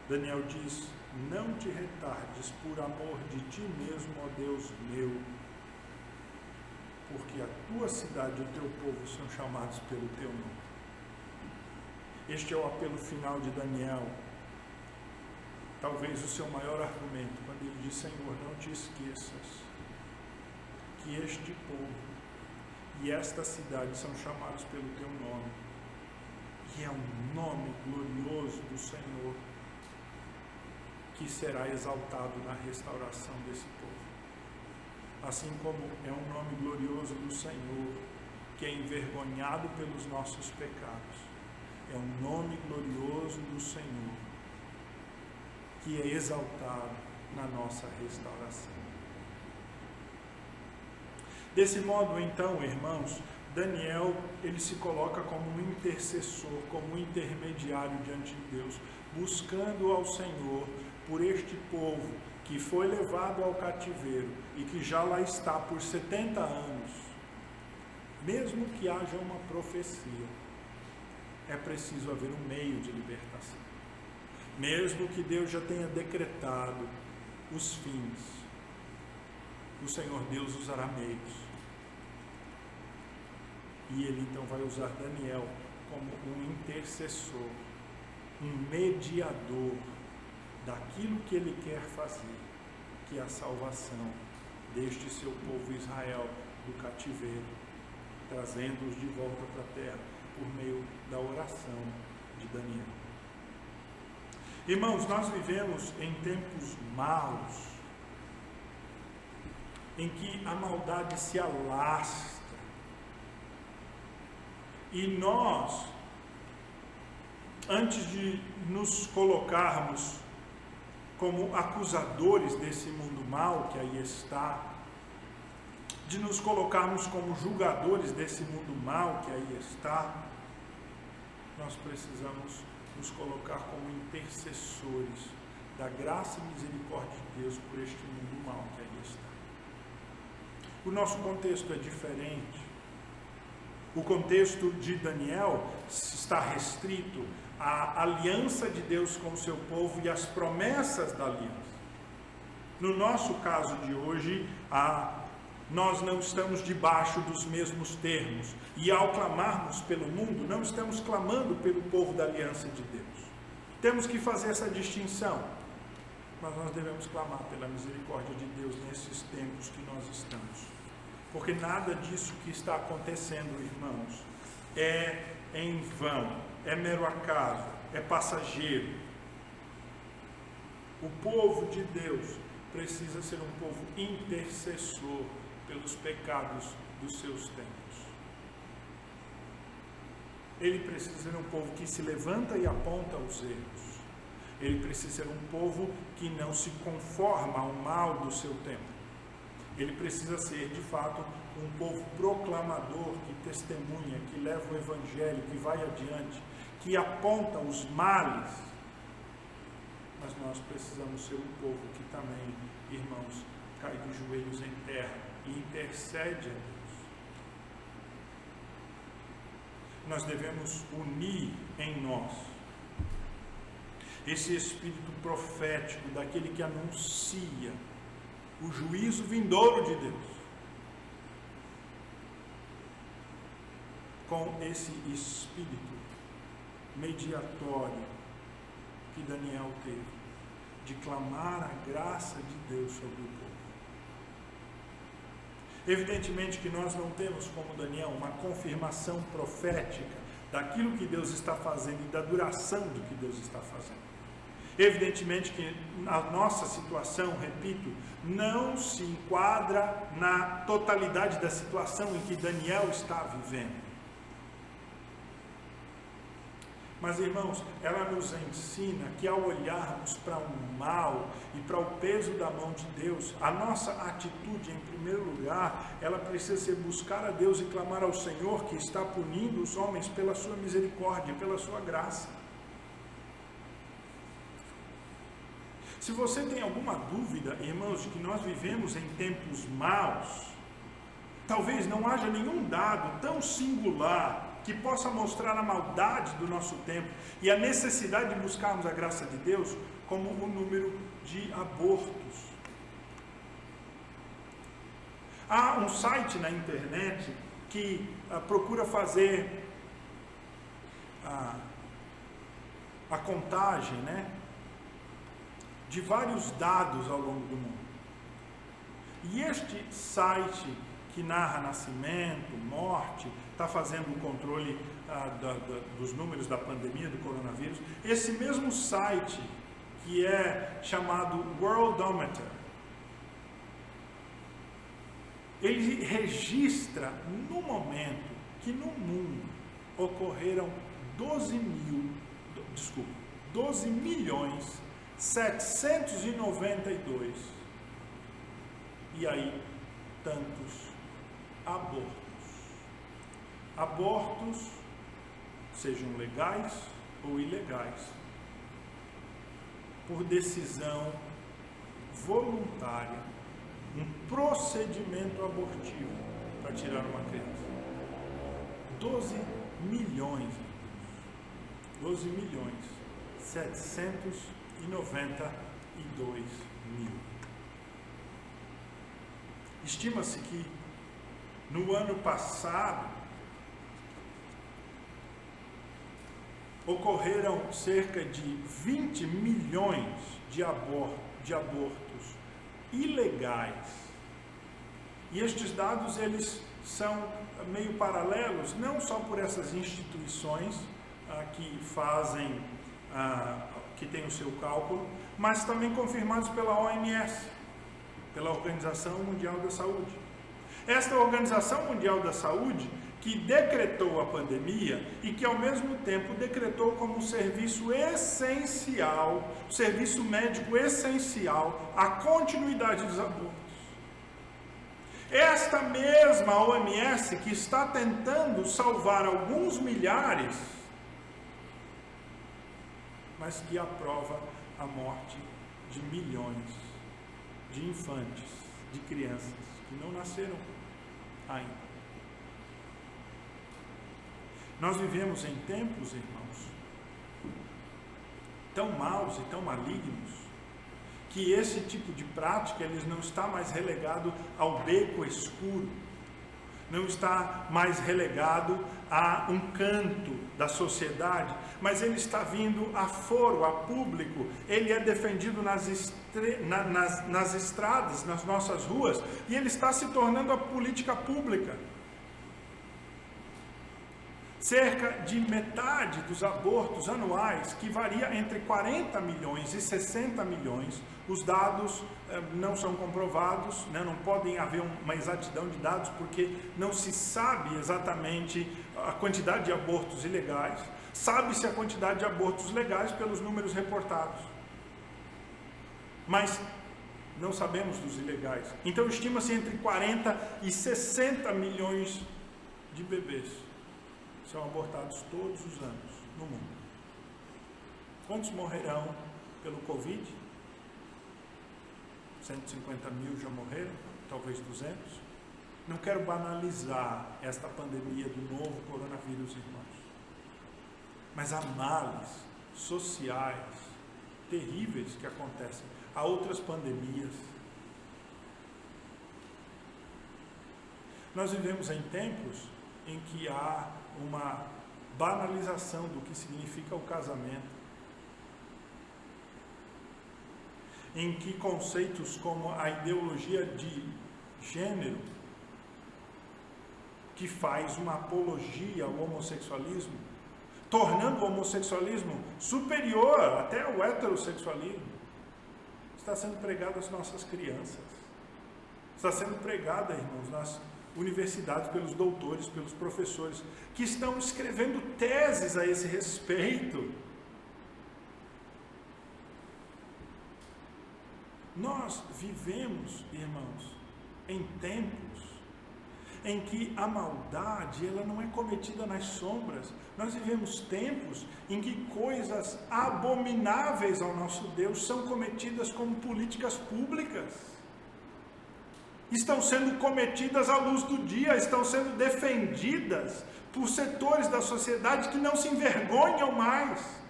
A: Daniel diz: não te retardes por amor de ti mesmo, ó Deus meu, porque a tua cidade e o teu povo são chamados pelo teu nome. Este é o apelo final de Daniel. Talvez o seu maior argumento, quando ele diz: Senhor, não te esqueças que este povo e esta cidade são chamados pelo teu nome, que é um nome glorioso do Senhor, que será exaltado na restauração desse povo. Assim como é um nome glorioso do Senhor, que é envergonhado pelos nossos pecados, é um nome glorioso do Senhor, que é exaltado na nossa restauração. Desse modo, então, irmãos, Daniel, ele se coloca como um intercessor, como um intermediário diante de Deus, buscando ao Senhor por este povo que foi levado ao cativeiro e que já lá está por 70 anos. Mesmo que haja uma profecia, é preciso haver um meio de libertação. Mesmo que Deus já tenha decretado os fins, o Senhor Deus usará meios. E Ele então vai usar Daniel como um intercessor, um mediador daquilo que Ele quer fazer, que é a salvação deste seu povo Israel do cativeiro, trazendo-os de volta para a terra por meio da oração de Daniel. Irmãos, nós vivemos em tempos maus, em que a maldade se alastra, e nós antes de nos colocarmos como acusadores desse mundo mal que aí está, de nos colocarmos como julgadores desse mundo mal que aí está, nós precisamos nos colocar como intercessores da graça e misericórdia de Deus por este mundo mal que aí está. O nosso contexto é diferente. O contexto de Daniel está restrito à aliança de Deus com o seu povo e às promessas da aliança. No nosso caso de hoje, nós não estamos debaixo dos mesmos termos. E ao clamarmos pelo mundo, não estamos clamando pelo povo da aliança de Deus. Temos que fazer essa distinção. Mas nós devemos clamar pela misericórdia de Deus nesses tempos que nós estamos. Porque nada disso que está acontecendo, irmãos, é em vão, é mero acaso, é passageiro. O povo de Deus precisa ser um povo intercessor pelos pecados dos seus tempos. Ele precisa ser um povo que se levanta e aponta os erros. Ele precisa ser um povo que não se conforma ao mal do seu tempo. Ele precisa ser, de fato, um povo proclamador, que testemunha, que leva o evangelho, que vai adiante, que aponta os males. Mas nós precisamos ser um povo que também, irmãos, cai de joelhos em terra e intercede a Deus. Nós devemos unir em nós esse espírito profético daquele que anuncia o juízo vindouro de Deus, com esse espírito mediatório que Daniel teve, de clamar a graça de Deus sobre o povo. Evidentemente que nós não temos, como Daniel, uma confirmação profética daquilo que Deus está fazendo e da duração do que Deus está fazendo. Evidentemente que a nossa situação, repito, não se enquadra na totalidade da situação em que Daniel está vivendo. Mas, irmãos, ela nos ensina que ao olharmos para o mal e para o peso da mão de Deus, a nossa atitude, em primeiro lugar, ela precisa ser buscar a Deus e clamar ao Senhor que está punindo os homens pela sua misericórdia, pela sua graça. Se você tem alguma dúvida, irmãos, de que nós vivemos em tempos maus, talvez não haja nenhum dado tão singular que possa mostrar a maldade do nosso tempo e a necessidade de buscarmos a graça de Deus como o número de abortos. Há um site na internet que procura fazer a contagem, de vários dados ao longo do mundo. E este site que narra nascimento, morte, está fazendo o controle dos números da pandemia do coronavírus. Esse mesmo site, que é chamado Worldometer, ele registra no momento que no mundo ocorreram 12.792 e aí tantos abortos. Abortos, sejam legais ou ilegais, por decisão voluntária, um procedimento abortivo para tirar uma criança. 12 milhões 792 mil. Estima-se que no ano passado ocorreram cerca de 20 milhões de abortos ilegais. E estes dados, eles são meio paralelos, não só por essas instituições que fazem, que têm o seu cálculo, mas também confirmados pela OMS, pela Organização Mundial da Saúde. Esta Organização Mundial da Saúde que decretou a pandemia e que ao mesmo tempo decretou como um serviço essencial, serviço médico essencial, a continuidade dos abortos. Esta mesma OMS que está tentando salvar alguns milhares, mas que aprova a morte de milhões de infantes, de crianças que não nasceram ainda. Nós vivemos em tempos, irmãos, tão maus e tão malignos, que esse tipo de prática ele não está mais relegado ao beco escuro, não está mais relegado a um canto da sociedade, mas ele está vindo a foro, a público, ele é defendido nas estradas, nas nossas ruas, e ele está se tornando a política pública. Cerca de metade dos abortos anuais, que varia entre 40 milhões e 60 milhões, os dados não são comprovados, né? Não podem haver uma exatidão de dados, porque não se sabe exatamente a quantidade de abortos ilegais, sabe-se a quantidade de abortos legais pelos números reportados, mas não sabemos dos ilegais. Então estima-se entre 40 e 60 milhões de bebês são abortados todos os anos no mundo. Quantos morrerão pelo Covid? 150 mil já morreram, talvez 200. Não quero banalizar esta pandemia do novo coronavírus, irmãos. Mas há males sociais terríveis que acontecem. Há outras pandemias. Nós vivemos em tempos em que há uma banalização do que significa o casamento, em que conceitos como a ideologia de gênero, que faz uma apologia ao homossexualismo, tornando o homossexualismo superior até ao heterossexualismo, está sendo pregado às nossas crianças, está sendo pregada, irmãos, nas universidades, pelos doutores, pelos professores, que estão escrevendo teses a esse respeito. Nós vivemos, irmãos, em tempos em que a maldade ela não é cometida nas sombras. Nós vivemos tempos em que coisas abomináveis ao nosso Deus são cometidas como políticas públicas. Estão sendo cometidas à luz do dia, estão sendo defendidas por setores da sociedade que não se envergonham mais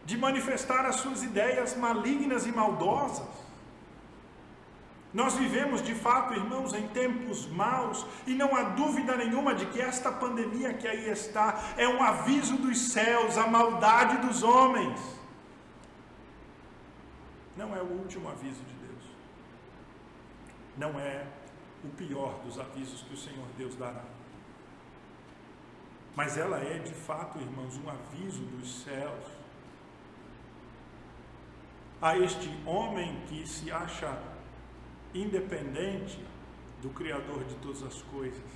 A: de manifestar as suas ideias malignas e maldosas. Nós vivemos, de fato, irmãos, em tempos maus, e não há dúvida nenhuma de que esta pandemia que aí está é um aviso dos céus, a maldade dos homens. Não é o último aviso de Deus. Não é o pior dos avisos que o Senhor Deus dará. Mas ela é, de fato, irmãos, um aviso dos céus a este homem que se acha independente do Criador de todas as coisas,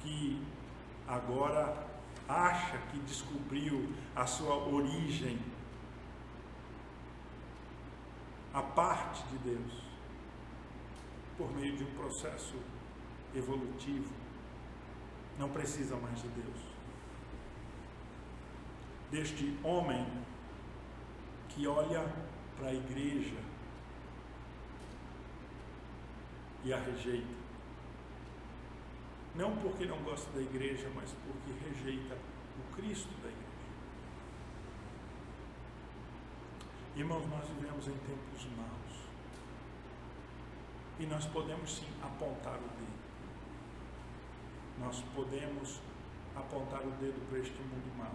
A: que agora acha que descobriu a sua origem a parte de Deus, por meio de um processo evolutivo, não precisa mais de Deus. Deste homem que olha para a igreja e a rejeita, não porque não gosta da igreja, mas porque rejeita o Cristo da igreja. Irmãos, nós vivemos em tempos maus. E nós podemos sim apontar o dedo. Nós podemos apontar o dedo para este mundo mau.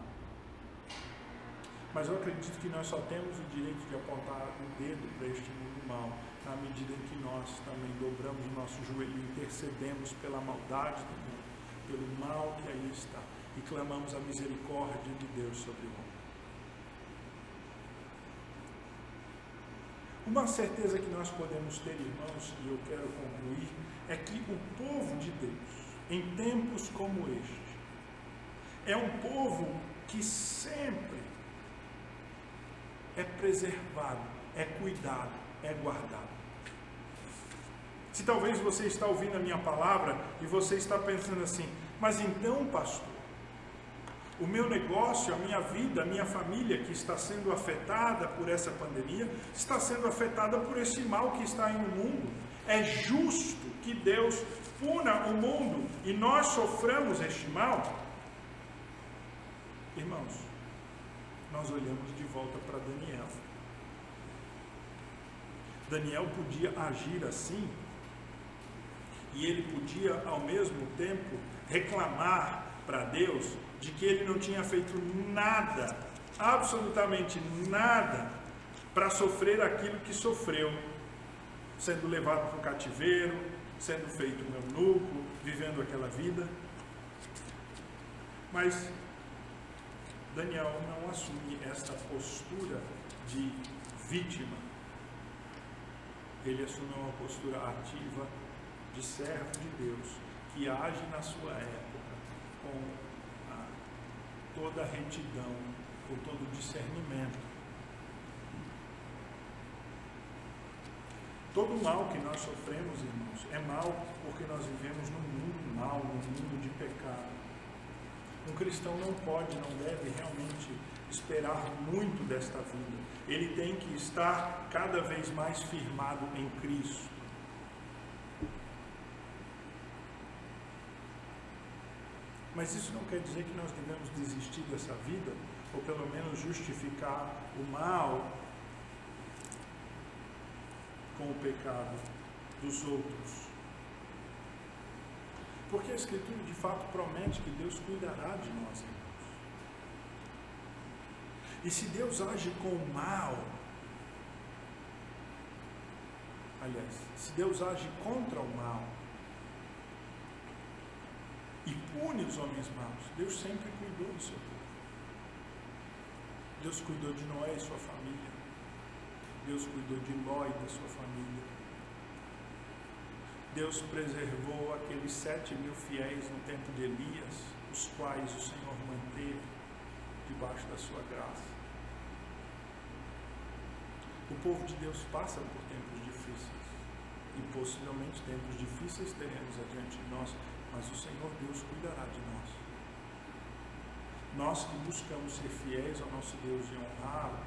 A: Mas eu acredito que nós só temos o direito de apontar o dedo para este mundo mau na medida em que nós também dobramos o nosso joelho e intercedemos pela maldade do mundo, pelo mal que aí está, e clamamos a misericórdia de Deus sobre o homem. Uma certeza que nós podemos ter, irmãos, e eu quero concluir, é que o povo de Deus, em tempos como este, é um povo que sempre é preservado, é cuidado, é guardado. Se talvez você está ouvindo a minha palavra e você está pensando assim, mas então, pastor, o meu negócio, a minha vida, a minha família que está sendo afetada por essa pandemia, está sendo afetada por esse mal que está aí no mundo. É justo que Deus puna o mundo e nós soframos este mal? Irmãos, nós olhamos de volta para Daniel. Daniel podia agir assim, e ele podia ao mesmo tempo reclamar para Deus de que ele não tinha feito nada, absolutamente nada, para sofrer aquilo que sofreu, sendo levado para o cativeiro, sendo feito um eunuco, vivendo aquela vida. Mas Daniel não assume esta postura de vítima. Ele assume uma postura ativa de servo de Deus, que age na sua época com toda a retidão, com todo o discernimento. Todo o mal que nós sofremos, irmãos, é mal porque nós vivemos num mundo mau, num mundo de pecado. Um cristão não pode, não deve realmente esperar muito desta vida. Ele tem que estar cada vez mais firmado em Cristo. Mas isso não quer dizer que nós devemos desistir dessa vida, ou pelo menos justificar o mal com o pecado dos outros. Porque a Escritura de fato promete que Deus cuidará de nós, irmãos. E se Deus age com o mal, aliás, se Deus age contra o mal e pune os homens maus, Deus sempre cuidou do seu povo. Deus cuidou de Noé e sua família. Deus cuidou de Ló e da sua família. Deus preservou aqueles 7.000 fiéis no tempo de Elias, os quais o Senhor manteve debaixo da sua graça. O povo de Deus passa por tempos difíceis, e possivelmente tempos difíceis teremos adiante de nós, mas o Senhor Deus cuidará de nós. Nós que buscamos ser fiéis ao nosso Deus e honrá-lo,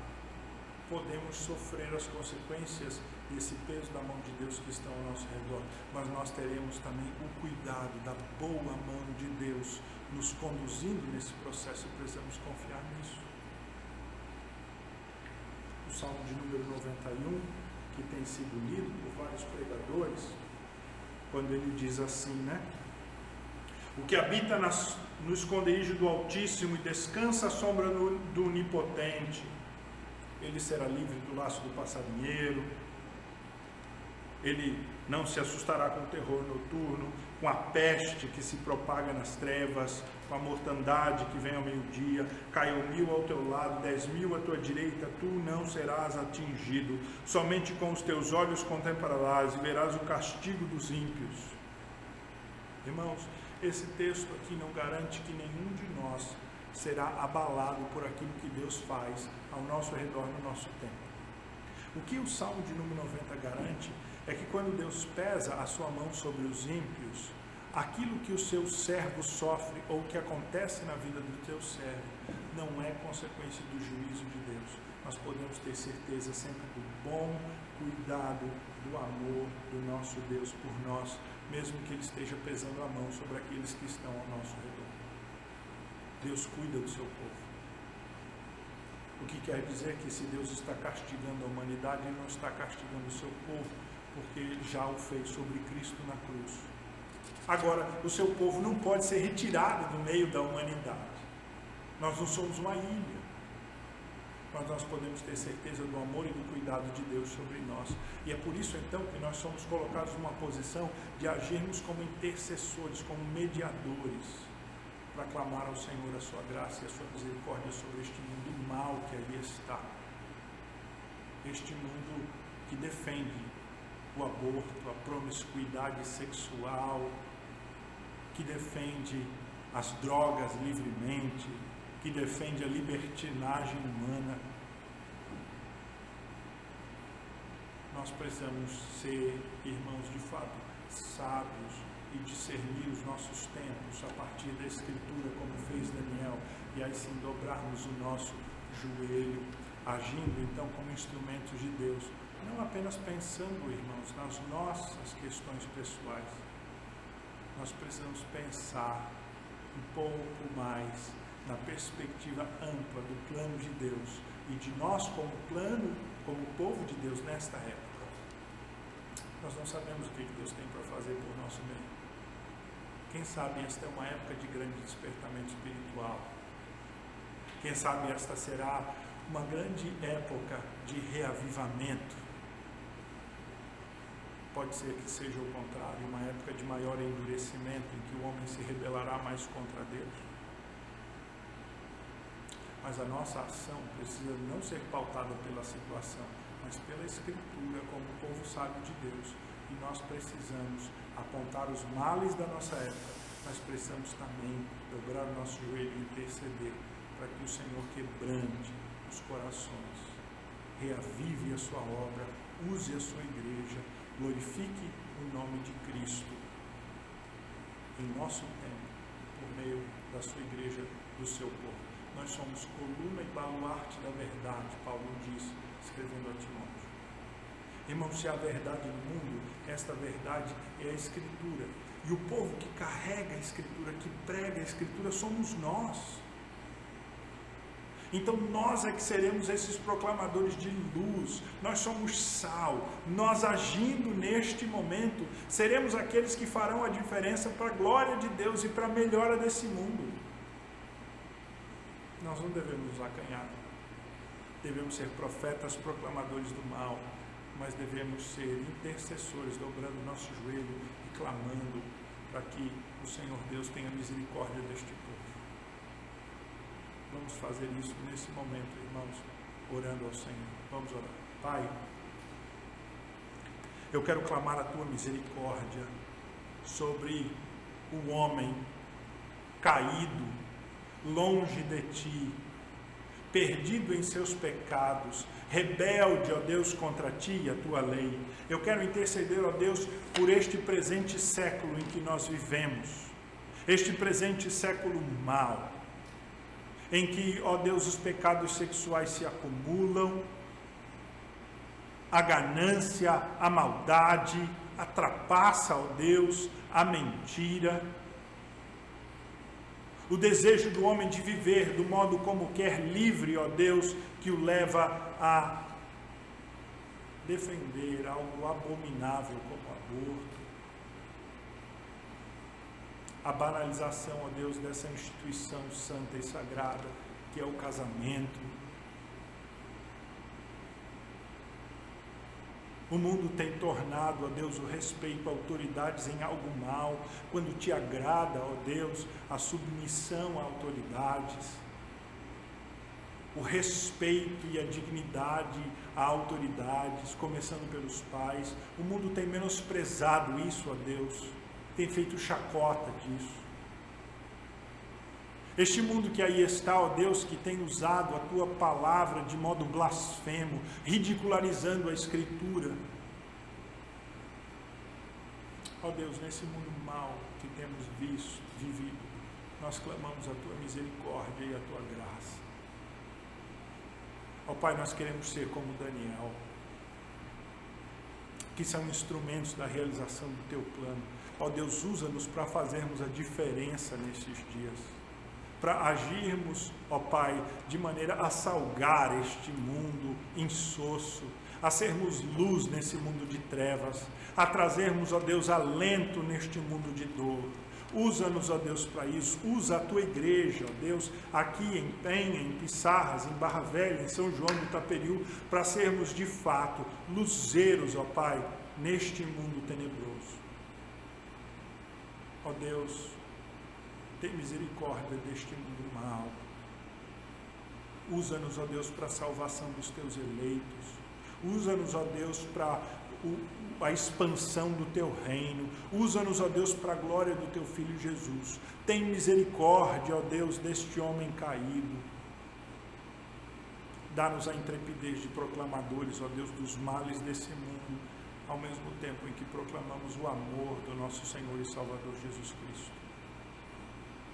A: podemos sofrer as consequências desse peso da mão de Deus que está ao nosso redor, mas nós teremos também o cuidado da boa mão de Deus nos conduzindo nesse processo e precisamos confiar nisso. O Salmo de número 91, que tem sido lido por vários pregadores, quando ele diz assim, né? O que habita no esconderijo do Altíssimo e descansa à sombra do Onipotente, ele será livre do laço do passarinheiro, ele não se assustará com o terror noturno, com a peste que se propaga nas trevas, com a mortandade que vem ao meio-dia. Caiu 1.000 ao teu lado, 10.000 à tua direita, tu não serás atingido. Somente com os teus olhos contemplarás e verás o castigo dos ímpios. Irmãos, esse texto aqui não garante que nenhum de nós será abalado por aquilo que Deus faz ao nosso redor no nosso tempo. O que o Salmo de número 90 garante é que quando Deus pesa a sua mão sobre os ímpios, aquilo que o seu servo sofre ou que acontece na vida do teu servo não é consequência do juízo de Deus. Nós podemos ter certeza sempre do bom cuidado, do amor do nosso Deus por nós, mesmo que Ele esteja pesando a mão sobre aqueles que estão ao nosso redor. Deus cuida do seu povo. O que quer dizer que se Deus está castigando a humanidade, Ele não está castigando o seu povo, porque Ele já o fez sobre Cristo na cruz. Agora, o seu povo não pode ser retirado do meio da humanidade. Nós não somos uma ilha, mas nós podemos ter certeza do amor e do cuidado de Deus sobre nós. E é por isso então que nós somos colocados numa posição de agirmos como intercessores, como mediadores, para clamar ao Senhor a sua graça e a sua misericórdia sobre este mundo mau que ali está. Este mundo que defende o aborto, a promiscuidade sexual, que defende as drogas livremente, que defende a libertinagem humana. Nós precisamos ser, irmãos, de fato, sábios e discernir os nossos tempos a partir da Escritura, como fez Daniel, e aí sim dobrarmos o nosso joelho, agindo então como instrumentos de Deus, não apenas pensando, irmãos, nas nossas questões pessoais. Nós precisamos pensar um pouco mais na perspectiva ampla do plano de Deus e de nós como povo de Deus nesta época. Nós não sabemos o que Deus tem para fazer por nosso bem. Quem sabe esta é uma época de grande despertamento espiritual. Quem sabe esta será uma grande época de reavivamento. Pode ser que seja o contrário, uma época de maior endurecimento, em que o homem se rebelará mais contra Deus. Mas a nossa ação precisa não ser pautada pela situação, mas pela Escritura, como o povo sábio de Deus. E nós precisamos apontar os males da nossa época, mas precisamos também dobrar o nosso joelho e interceder para que o Senhor quebrante os corações, reavive a sua obra, use a sua igreja, glorifique o nome de Cristo em nosso tempo, por meio da sua igreja, do seu povo. Nós somos coluna e baluarte da verdade, Paulo diz, escrevendo a Timóteo. Irmãos, se há verdade no mundo, esta verdade é a Escritura. E o povo que carrega a Escritura, que prega a Escritura, somos nós. Então nós é que seremos esses proclamadores de luz, nós somos sal, nós agindo neste momento, seremos aqueles que farão a diferença para a glória de Deus e para a melhora desse mundo. Nós não devemos nos acanhar, devemos ser profetas proclamadores do mal, mas devemos ser intercessores, dobrando nosso joelho e clamando para que o Senhor Deus tenha misericórdia deste povo. Vamos fazer isso nesse momento, irmãos, orando ao Senhor. Vamos orar. Pai, eu quero clamar a Tua misericórdia sobre o homem caído, longe de Ti, perdido em seus pecados, rebelde, ó Deus, contra Ti e a Tua lei. Eu quero interceder, ó Deus, por este presente século em que nós vivemos, este presente século mau, em que, ó Deus, os pecados sexuais se acumulam, a ganância, a maldade, a trapaça, ó Deus, a mentira, o desejo do homem de viver do modo como quer, livre, ó Deus, que o leva a defender algo abominável como aborto, a banalização, ó Deus, dessa instituição santa e sagrada, que é o casamento. O mundo tem tornado, ó Deus, o respeito a autoridades em algo mal, quando Te agrada, ó Deus, a submissão a autoridades, o respeito e a dignidade a autoridades, começando pelos pais. O mundo tem menosprezado isso, ó Deus, tem feito chacota disso. Este mundo que aí está, ó Deus, que tem usado a Tua palavra de modo blasfemo, ridicularizando a Escritura. Ó Deus, nesse mundo mau que temos vivido, nós clamamos a Tua misericórdia e a Tua graça. Ó Pai, nós queremos ser como Daniel, que são instrumentos da realização do Teu plano. Ó Deus, usa-nos para fazermos a diferença nesses dias, para agirmos, ó Pai, de maneira a salgar este mundo insosso, a sermos luz nesse mundo de trevas, a trazermos, ó Deus, alento neste mundo de dor. Usa-nos, ó Deus, para isso. Usa a Tua igreja, ó Deus, aqui em Penha, em Pissarras, em Barra Velha, em São João do Itaperiú, para sermos de fato luzeiros, ó Pai, neste mundo tenebroso. Ó Deus, tem misericórdia deste mundo mau. Usa-nos, ó Deus, para a salvação dos Teus eleitos. Usa-nos, ó Deus, para a expansão do teu reino. Usa-nos, ó Deus, para a glória do teu Filho Jesus. Tem misericórdia, ó Deus, deste homem caído. Dá-nos a intrepidez de proclamadores, ó Deus, dos males desse mundo, ao mesmo tempo em que proclamamos o amor do nosso Senhor e Salvador Jesus Cristo.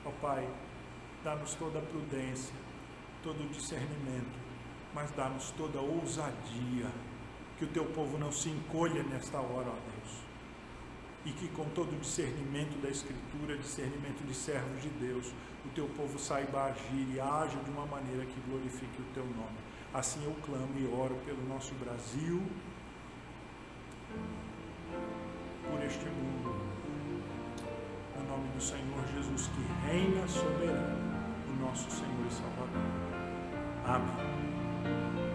A: Ó Pai, dá-nos toda a prudência, todo o discernimento, mas dá-nos toda a ousadia, que o teu povo não se encolha nesta hora, ó Deus, e que com todo o discernimento da Escritura, discernimento de servos de Deus, o teu povo saiba agir e haja de uma maneira que glorifique o teu nome. Assim eu clamo e oro pelo nosso Brasil, por este mundo, no nome do Senhor Jesus, que reina soberano, o nosso Senhor e Salvador. Amém.